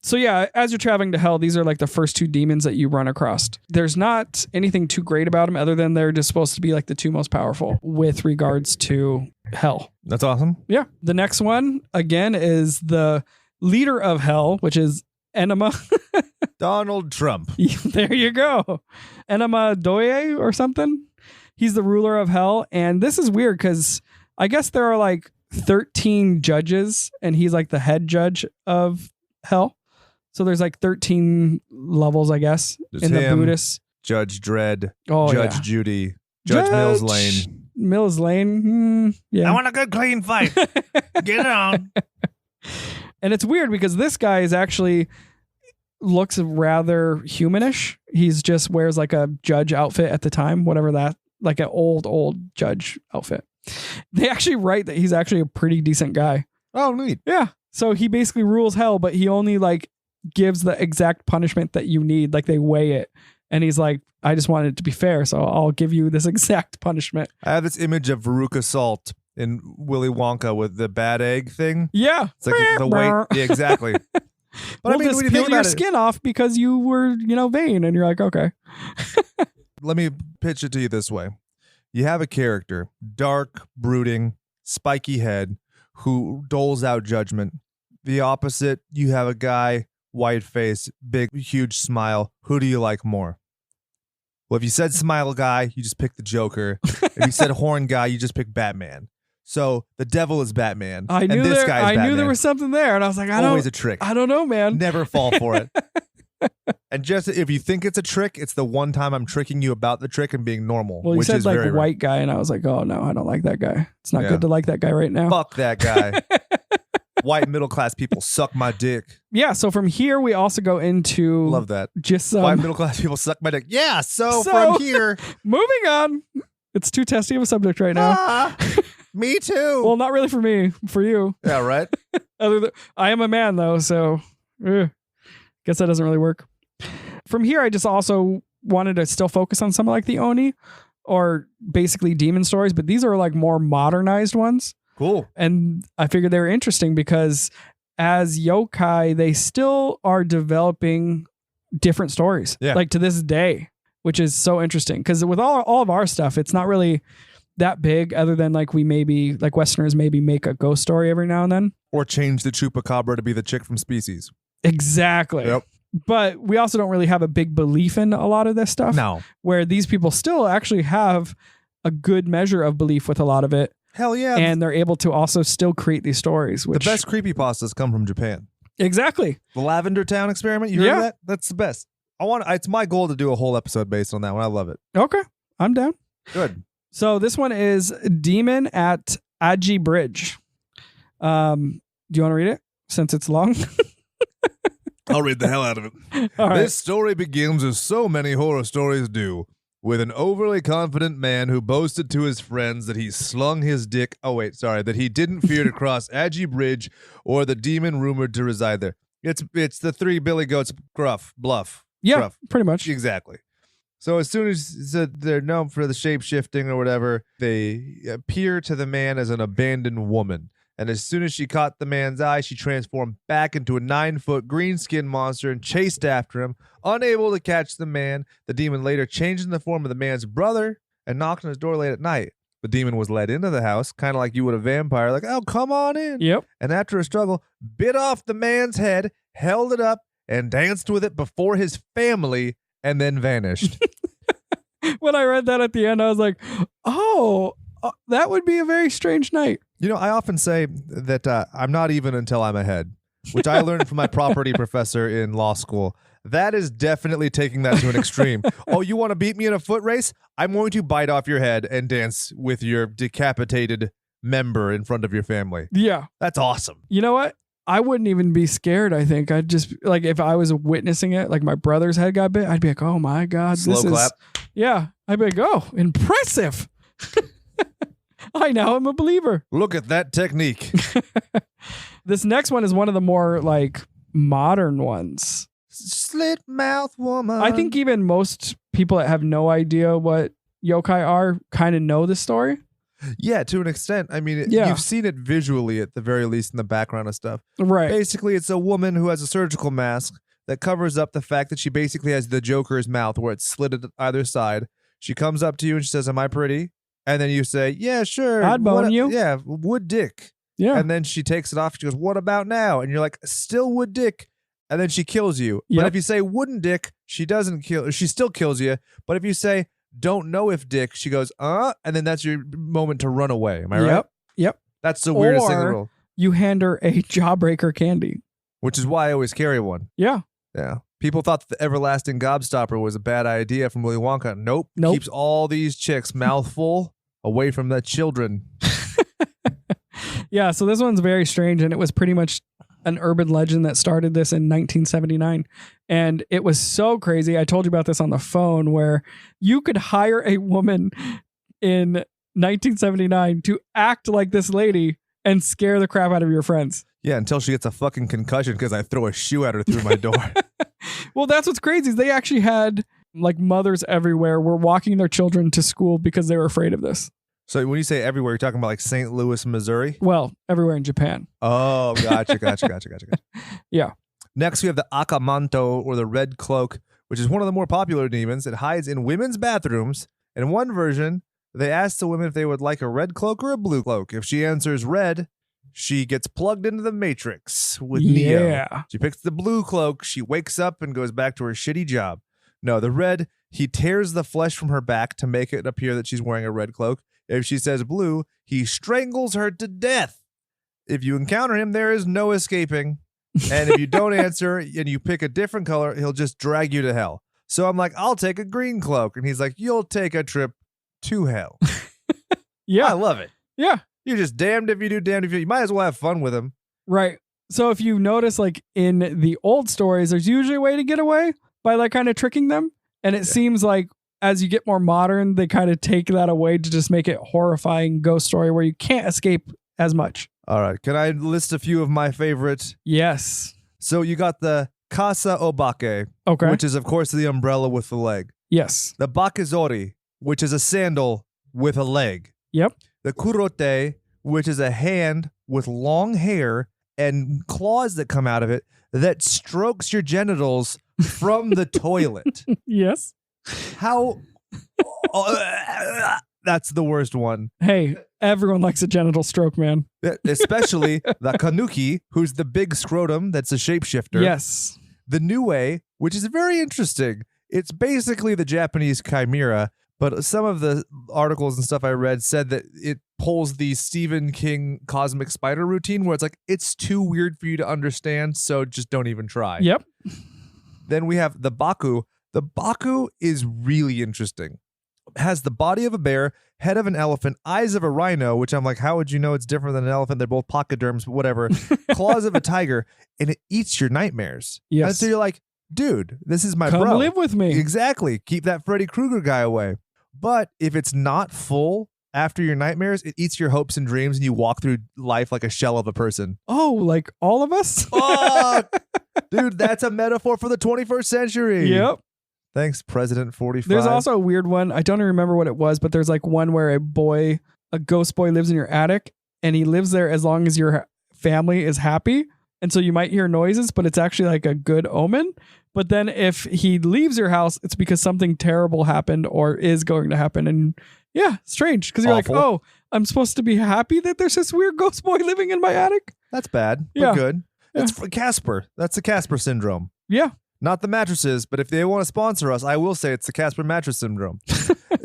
So yeah, as you're traveling to hell, these are the first 2 demons that you run across. There's not anything too great about them other than they're just supposed to be the 2 most powerful with regards to hell. That's awesome. Yeah. The next one, again, is the leader of hell, which is Enema. Donald Trump. There you go. Enema Doye or something. He's the ruler of hell. And this is weird because I guess there are like 13 judges and he's like the head judge of hell. So there's like 13 levels, I guess, There's in the him, Buddhist. Judge Dredd, Oh, Judge yeah. Judy, Judge Mills Lane. Mills Lane. Yeah. I want a good clean fight. Get it on. And it's weird because this guy is actually looks rather humanish. He's just wears like a judge outfit at the time, whatever that, like an old judge outfit. They actually write that he's actually a pretty decent guy. Oh, neat. Yeah. So he basically rules hell, but he only like gives the exact punishment that you need. Like they weigh it. And he's like, I just wanted it to be fair, so I'll give you this exact punishment. I have this image of Veruca Salt in Willy Wonka with the bad egg thing. Yeah. It's like the weight. Yeah, exactly. But We'll I mean, just when you peel think your about it, skin off because you were, vain. And you're like, okay. let me pitch it to you this way. You have a character, dark, brooding, spiky head, who doles out judgment. The opposite, you have a guy, white face, big, huge smile. Who do you like more? Well, if you said smile guy, you just pick the Joker. If you said horn guy, you just pick Batman. So the devil is Batman. I knew and this there, guy's I Batman. knew there was something there. And I was like, Always a trick. I don't know, man. Never fall for it. And just if you think it's a trick, it's the one time I'm tricking you about the trick and being normal. Well, you which said is like very white guy, and I was like, oh no, I don't like that guy. It's not Yeah. good to like that guy right now. Fuck that guy. White middle class people suck my dick. Yeah. So from here, we also go into Love that. just White middle class people suck my dick. Yeah. So from here, moving on. It's too testy of a subject right now. Me too. Well, not really for me, for you. Yeah. Right. I am a man though, so guess that doesn't really work. From here, I just also wanted to still focus on some of like the Oni or basically demon stories, but these are like more modernized ones. Cool. And I figured they were interesting because as yokai, they still are developing different stories. Yeah. Like to this day, which is so interesting. Because with all of our stuff, it's not really that big other than like we maybe, like Westerners maybe make a ghost story every now and then. Or change the chupacabra to be the chick from Species. Exactly. Yep. But we also don't really have a big belief in a lot of this stuff. No. Where these people still actually have a good measure of belief with a lot of it. Hell yeah. And they're able to also still create these stories. Which, the best creepypastas come from Japan. Exactly. The Lavender Town experiment. You heard of that? That's the best. It's my goal to do a whole episode based on that one. I love it. Okay. I'm down. Good. So this one is Demon at Aji Bridge. Do you want to read it since it's long? I'll read the hell out of it. All right. This story begins as so many horror stories do, with an overly confident man who boasted to his friends that he slung his dick. That he didn't fear to cross Aji Bridge or the demon rumored to reside there. It's the three Billy Goats bluff. Yeah, Gruff. pretty much. Exactly. So as soon as they're known for the shape shifting or whatever, they appear to the man as an abandoned woman. And as soon as she caught the man's eye, she transformed back into a 9-foot green skin monster and chased after him, unable to catch the man. The demon later changed in the form of the man's brother and knocked on his door late at night. The demon was led into the house, kind of like you would a vampire, like, oh, come on in. Yep. And after a struggle, bit off the man's head, held it up, and danced with it before his family, and then vanished. When I read that at the end, I was like, oh, that would be a very strange night. You know, I often say that I'm not even until I'm ahead, which I learned from my property professor in law school. That is definitely taking that to an extreme. Oh, you want to beat me in a foot race? I'm going to bite off your head and dance with your decapitated member in front of your family. Yeah. That's awesome. You know what? I wouldn't even be scared, I think. I'd just, like, if I was witnessing it, like my brother's head got bit, I'd be like, oh my God. Slow clap. Yeah. I'd be like, oh, impressive. I now am a believer. Look at that technique. This next one is one of the more, like, modern ones. Slit mouth woman. I think even most people that have no idea what yokai are kind of know this story. Yeah, to an extent. I mean, Yeah. you've seen it visually at the very least in the background of stuff. Right. Basically, it's a woman who has a surgical mask that covers up the fact that she basically has the Joker's mouth where it's slit at either side. She comes up to you and she says, am I pretty? And then you say, yeah, sure. I'd bone you. Yeah, wood dick. Yeah. And then she takes it off. She goes, what about now? And you're like, still wood dick. and then she kills you. Yep. But if you say wooden dick, she doesn't kill. She still kills you. But if you say don't know if dick, she goes and then that's your moment to run away. Am I right? Yep. That's the weirdest thing in the Or world. you hand her a jawbreaker candy. Which is why I always carry one. Yeah. Yeah. People thought the everlasting gobstopper was a bad idea from Willy Wonka. Nope. Keeps all these chicks mouthful away from the children. Yeah, so this one's very strange, and it was pretty much an urban legend that started this in 1979. And it was so crazy. I told you about this on the phone, where you could hire a woman in 1979 to act like this lady and scare the crap out of your friends. Yeah, until she gets a fucking concussion because I throw a shoe at her through my door. Well, that's what's crazy, is they actually had like mothers everywhere were walking their children to school because they were afraid of this. So when you say everywhere, you're talking about like St. Louis, Missouri? Well, everywhere in Japan. Oh, gotcha. Yeah. Next, we have the Akamanto, or the red cloak, which is one of the more popular demons. It hides in women's bathrooms. In one version, they ask the women if they would like a red cloak or a blue cloak. If she answers red, she gets plugged into the Matrix with Neo. Yeah. She picks the blue cloak. She wakes up and goes back to her shitty job. No, the red, he tears the flesh from her back to make it appear that she's wearing a red cloak. If she says blue, he strangles her to death. If you encounter him, there is no escaping. And if you don't answer and you pick a different color, he'll just drag you to hell. So I'm like, I'll take a green cloak. And he's like, you'll take a trip to hell. Yeah. I love it. Yeah. You're just damned if you do, damned if you might as well have fun with him. Right. So if you notice, like in the old stories, there's usually a way to get away by like kind of tricking them. And it seems like as you get more modern, they kind of take that away to just make it horrifying ghost story where you can't escape as much. All right. Can I list a few of my favorites? Yes. So you got the Kasa Obake, Okay. which is, of course, the umbrella with the leg. Yes. The Bakezori, which is a sandal with a leg. Yep. The Kurote, which is a hand with long hair and claws that come out of it that strokes your genitals from the toilet. Yes. How? That's the worst one. Hey, everyone likes a genital stroke, man. Especially the Kanuki, who's the big scrotum that's a shapeshifter. Yes. The Nue, which is very interesting. It's basically the Japanese chimera, but some of the articles and stuff I read said that it pulls the Stephen King cosmic spider routine where it's like, it's too weird for you to understand, so just don't even try. Yep. Then we have the Baku. The Baku is really interesting. It has the body of a bear, head of an elephant, eyes of a rhino, which I'm like, how would you know it's different than an elephant? They're both pachyderms, but whatever. Claws of a tiger, and it eats your nightmares. Yes. And so you're like, dude, this is my Come bro. live with me. Exactly. Keep that Freddy Krueger guy away. But if it's not full after your nightmares, it eats your hopes and dreams, and you walk through life like a shell of a person. Oh, like all of us? Oh, dude, that's a metaphor for the 21st century. Yep. Thanks, President 45. There's also a weird one. I don't even remember what it was, but there's like one where a ghost boy lives in your attic, and he lives there as long as your family is happy. And so you might hear noises, but it's actually like a good omen. But then if he leaves your house, it's because something terrible happened or is going to happen. And yeah, strange. Because you're Awful. like, oh, I'm supposed to be happy that there's this weird ghost boy living in my attic. That's bad, but Yeah. good. Yeah. It's for Casper. That's the Casper syndrome. Yeah. Not the mattresses, but if they want to sponsor us, I will say it's the Casper mattress syndrome.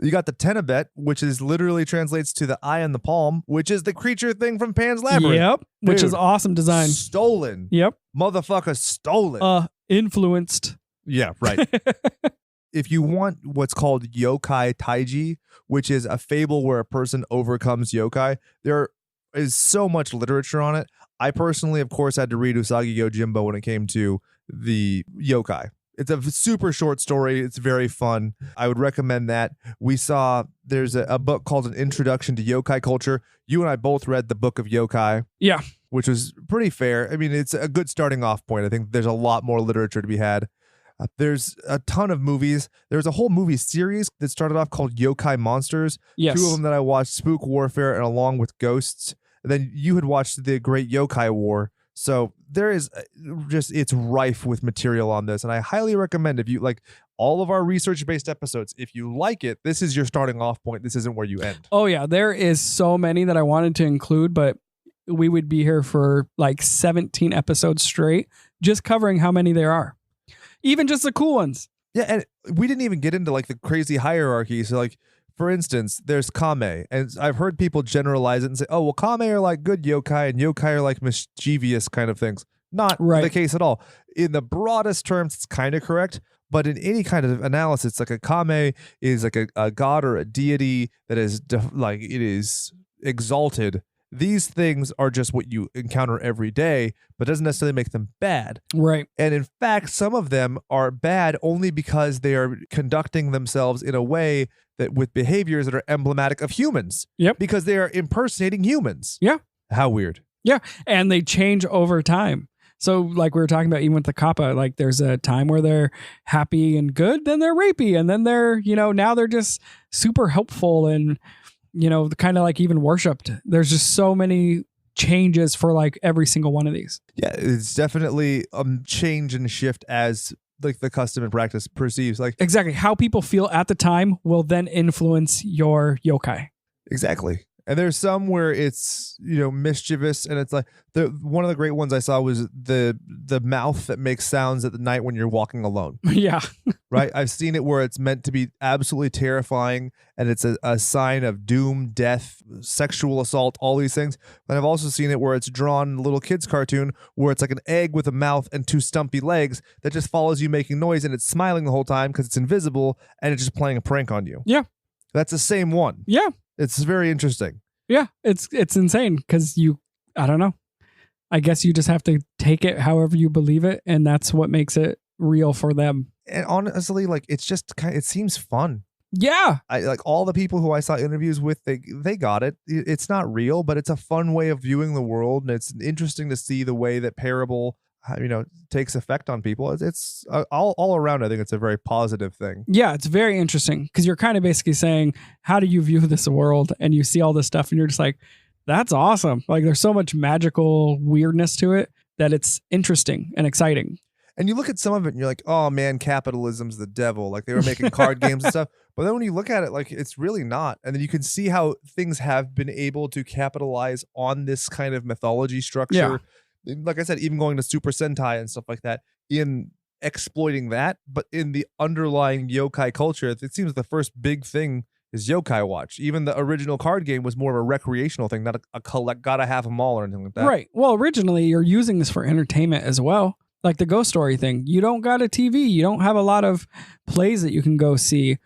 You got the Tenebet, which is literally translates to the eye in the palm, which is the creature thing from Pan's Labyrinth. Yep. Which Dude, is awesome design. Stolen. Yep. Motherfucker stolen. Influenced. Yeah, right. If you want what's called Yokai Taiji, which is a fable where a person overcomes yokai, there is so much literature on it. I personally, of course, had to read Usagi Yojimbo when it came to the yokai. It's a super short story. It's very fun. I would recommend that. There's a book called An Introduction to Yokai Culture. You and I both read the Book of Yokai. Yeah. Which was pretty fair. I mean, it's a good starting off point. I think there's a lot more literature to be had. There's a ton of movies. There's a whole movie series that started off called Yokai Monsters. Yes. 2 of them that I watched, Spook Warfare and Along with Ghosts. And then you had watched The Great Yokai War. So there is it's rife with material on this. And I highly recommend, if you like all of our research-based episodes, if you like it, this is your starting off point. This isn't where you end. Oh, yeah. There is so many that I wanted to include, but we would be here for like 17 episodes straight just covering how many there are. Even just the cool ones. Yeah, and we didn't even get into like the crazy hierarchy. So like, for instance, there's kame, and I've heard people generalize it and say, oh, well, kame are like good yokai and yokai are like mischievous kind of things. Not the case at all. In the broadest terms, it's kind of correct. But in any kind of analysis, like a kame is like a god or a deity that is like it is exalted. These things are just what you encounter every day, but doesn't necessarily make them bad. Right. And in fact, some of them are bad only because they are conducting themselves in a way that with behaviors that are emblematic of humans. Yep. Because they are impersonating humans. Yeah. How weird. Yeah. And they change over time. So like we were talking about, even with the kappa, like there's a time where they're happy and good, then they're rapey, and then they're, now they're just super helpful and, kind of like even worshipped. There's just so many changes for like every single one of these. Yeah, it's definitely a change and shift as like the custom and practice perceives. Like exactly how people feel at the time will then influence your yokai. Exactly. And there's some where it's, mischievous, and it's like one of the great ones I saw was the mouth that makes sounds at the night when you're walking alone. Yeah. Right? I've seen it where it's meant to be absolutely terrifying, and it's a sign of doom, death, sexual assault, all these things. But I've also seen it where it's drawn in a little kid's cartoon where it's like an egg with a mouth and two stumpy legs that just follows you making noise, and it's smiling the whole time because it's invisible and it's just playing a prank on you. Yeah. That's the same one. Yeah. It's very interesting. Yeah, it's insane because I don't know. I guess you just have to take it however you believe it, and that's what makes it real for them. And honestly, like it's just it seems fun. Yeah, I like all the people who I saw interviews with. They got it. It's not real, but it's a fun way of viewing the world, and it's interesting to see the way that parable takes effect on people. It's all around. I think it's a very positive thing. Yeah, it's very interesting because you're kind of basically saying, how do you view this world? And you see all this stuff and you're just like, that's awesome. Like there's so much magical weirdness to it that it's interesting and exciting. And you look at some of it and you're like, oh man, capitalism's the devil. Like they were making card games and stuff. But then when you look at it, like it's really not. And then you can see how things have been able to capitalize on this kind of mythology structure. Yeah. Like I said, even going to Super Sentai and stuff like that in exploiting that, but in the underlying yokai culture, it seems the first big thing is Yokai Watch. Even the original card game was more of a recreational thing, not a collect, gotta have them all or anything like that. Right. Well, originally you're using this for entertainment as well. Like the Ghost Story thing. You don't got a TV. You don't have a lot of plays that you can go see.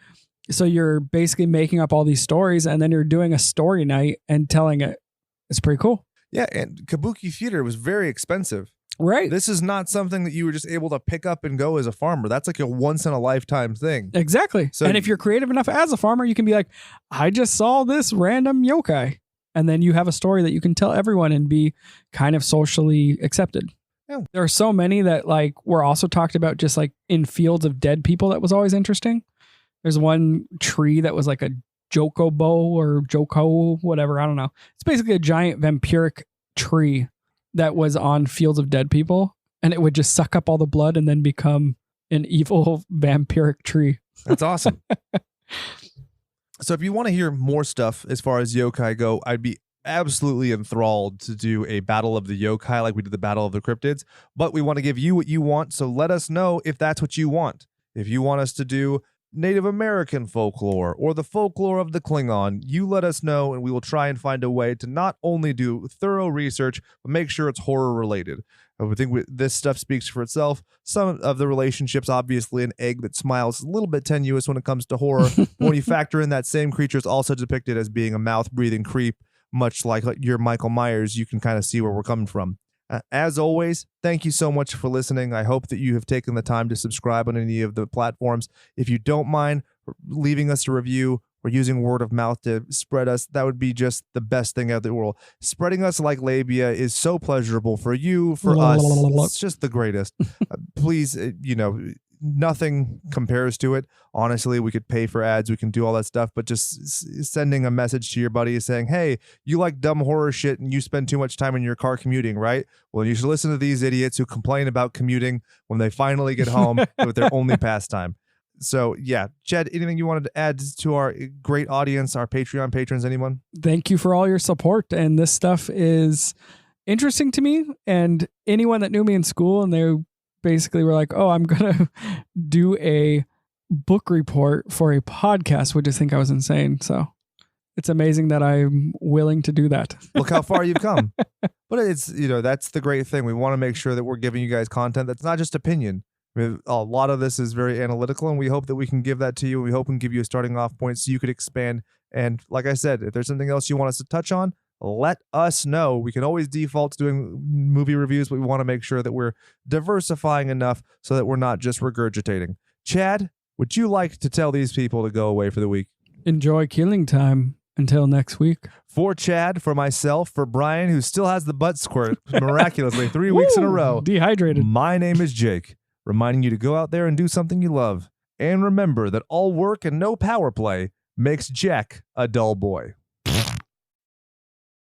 So you're basically making up all these stories and then you're doing a story night and telling it. It's pretty cool. Yeah, and kabuki theater was very expensive. Right. This is not something that you were just able to pick up and go as a farmer. That's like a once in a lifetime thing. Exactly. So, and if you're creative enough as a farmer, you can be like, I just saw this random yokai. And then you have a story that you can tell everyone and be kind of socially accepted. Yeah. There are so many that like were also talked about just like in fields of dead people. That was always interesting. There's one tree that was like a Jokobo or Joko, whatever. I don't know. It's basically a giant vampiric tree that was on fields of dead people, and it would just suck up all the blood and then become an evil vampiric tree. That's awesome. So if you want to hear more stuff as far as yokai go, I'd be absolutely enthralled to do a battle of the yokai like we did the battle of the cryptids, but we want to give you what you want, so let us know if that's what you want. If you want us to do Native American folklore or the folklore of the Klingon, you let us know and we will try and find a way to not only do thorough research, but make sure it's horror related. I think this stuff speaks for itself. Some of the relationships, obviously an egg that smiles, is a little bit tenuous when it comes to horror. When you factor in that same creature is also depicted as being a mouth-breathing creep, much like your Michael Myers, you can kind of see where we're coming from. As always, thank you so much for listening. I hope that you have taken the time to subscribe on any of the platforms. If you don't mind leaving us a review or using word of mouth to spread us, that would be just the best thing out of the world. Spreading us like labia is so pleasurable for you, for us. It's just the greatest. Please, nothing compares to it. Honestly, we could pay for ads, we can do all that stuff, but just sending a message to your buddy saying, hey, you like dumb horror shit and you spend too much time in your car commuting, right? Well, you should listen to these idiots who complain about commuting when they finally get home with their only pastime. So yeah, Jed, anything you wanted to add to our great audience, our Patreon patrons, anyone? Thank you for all your support. And this stuff is interesting to me. And anyone that knew me in school, and they basically were like, oh, I'm going to do a book report for a podcast, would just think I was insane. So it's amazing that I'm willing to do that. Look how far you've come. But it's, that's the great thing. We want to make sure that we're giving you guys content that's not just opinion. I mean, a lot of this is very analytical, and we hope that we can give that to you. We hope we can give you a starting off point so you could expand. And like I said, if there's something else you want us to touch on, let us know. We can always default to doing movie reviews, but we want to make sure that we're diversifying enough so that we're not just regurgitating. Chad, would you like to tell these people to go away for the week? Enjoy killing time. Until next week. For Chad, for myself, for Brian, who still has the butt squirt miraculously 3 weeks in a row. Dehydrated. My name is Jake, reminding you to go out there and do something you love. And remember that all work and no power play makes Jack a dull boy.